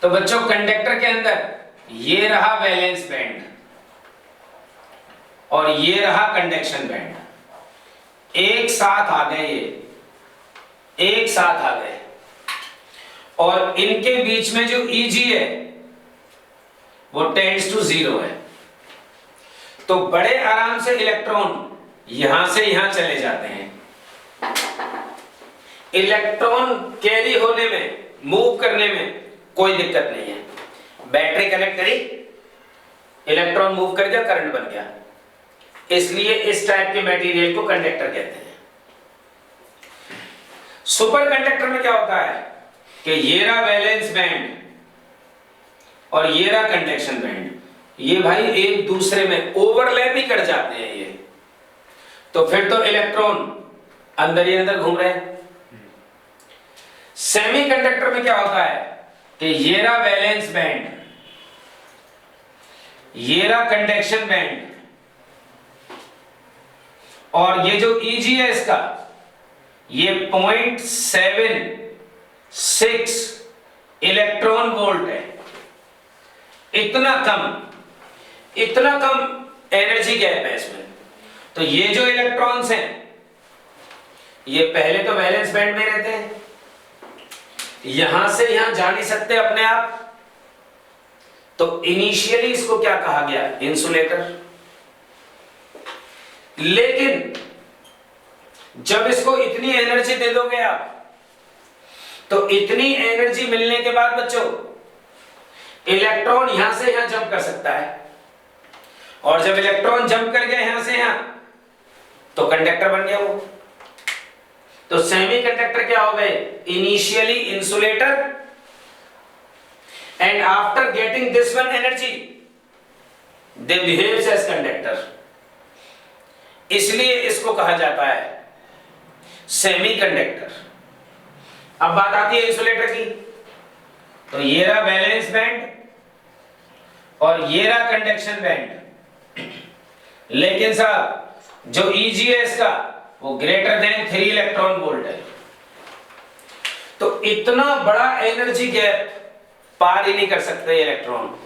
तो बच्चों कंडक्टर के अंदर ये रहा वैलेंस बैंड और ये रहा कंडक्शन बैंड, एक साथ आ गए, ये एक साथ आ गए। और इनके बीच में जो Eg है वो टेंड्स टू 0 है। तो बड़े आराम से इलेक्ट्रॉन यहां से यहां चले जाते हैं। इलेक्ट्रॉन कैरी होने में, मूव करने में कोई दिक्कत नहीं है। बैटरी कनेक्ट करी, इलेक्ट्रॉन मूव कर गया, करंट बन गया। इसलिए इस टाइप के मटेरियल को कंडक्टर कहते हैं। सुपर कंडक्टर में क्या होता है कि ये रहा वैलेंस बैंड और ये रहा कंडक्शन बैंड, ये भाई एक दूसरे में ओवरलैप ही कर जाते हैं ये। तो फिर तो इलेक्ट्रॉन अंदर ही अंदर घूम रहे हैं। सेमीकंडक्टर में क्या होता है कि ये रहा वैलेंस बैंड, ये रहा कंडक्शन बैंड, और ये जो Eg है इसका, ये 0.76 इलेक्ट्रॉन वोल्ट है। इतना कम एनर्जी गैप है इसमें। तो ये जो इलेक्ट्रॉन्स हैं ये पहले तो वैलेंस बैंड में रहते हैं, यहां से यहां जा नहीं सकते अपने आप। तो इनिशियली इसको क्या कहा गया, इंसुलेटर। लेकिन जब इसको इतनी एनर्जी दे दोगे आप, तो इतनी एनर्जी मिलने के बाद बच्चों इलेक्ट्रॉन यहां से यहां जंप कर सकता है। और जब इलेक्ट्रॉन जंप कर गया यहां से यहां, तो कंडक्टर बन गया वो। तो सेमीकंडक्टर क्या हो गए, initially insulator, and after getting this one energy they behaves as conductor. इसलिए इसको कहा जाता है सेमीकंडक्टर। अब बात आती है इंसुलेटर की। तो ये रहा वैलेंस बैंड और ये रहा कंडक्शन बैंड। लेकिन साहब जो Eg है इसका वो ग्रेटर देन 3 इलेक्ट्रॉन वोल्ट है। तो इतना बड़ा एनर्जी गैप पार ही नहीं कर सकते इलेक्ट्रॉन,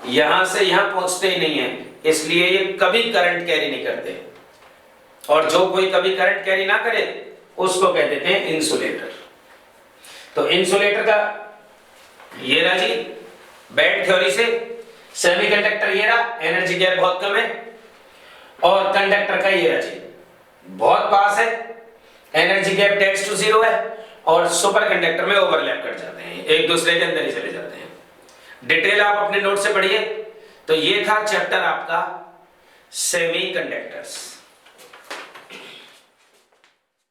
यहां से यहां पहुंचते ही नहीं है। इसलिए ये कभी करंट कैरी नहीं करते। और जो कोई कभी करंट कैरी ना करे उसको कह देते हैं इंसुलेटर। तो इंसुलेटर का ये रहा जी बैंड थ्योरी से, सेमीकंडक्टर ये रहा, एनर्जी गैप बहुत कम है, और कंडक्टर का ये रहा जी बहुत पास है, एनर्जी गैप टेंड्स टू 0 है, और सुपर कंडक्टर में ओवरलैप कर जाते हैं, एक दूसरे के अंदर ही चले जाते हैं। डिटेल आप अपने नोट से पढ़िए। तो ये था चैप्टर आपका सेमीकंडक्टर्स।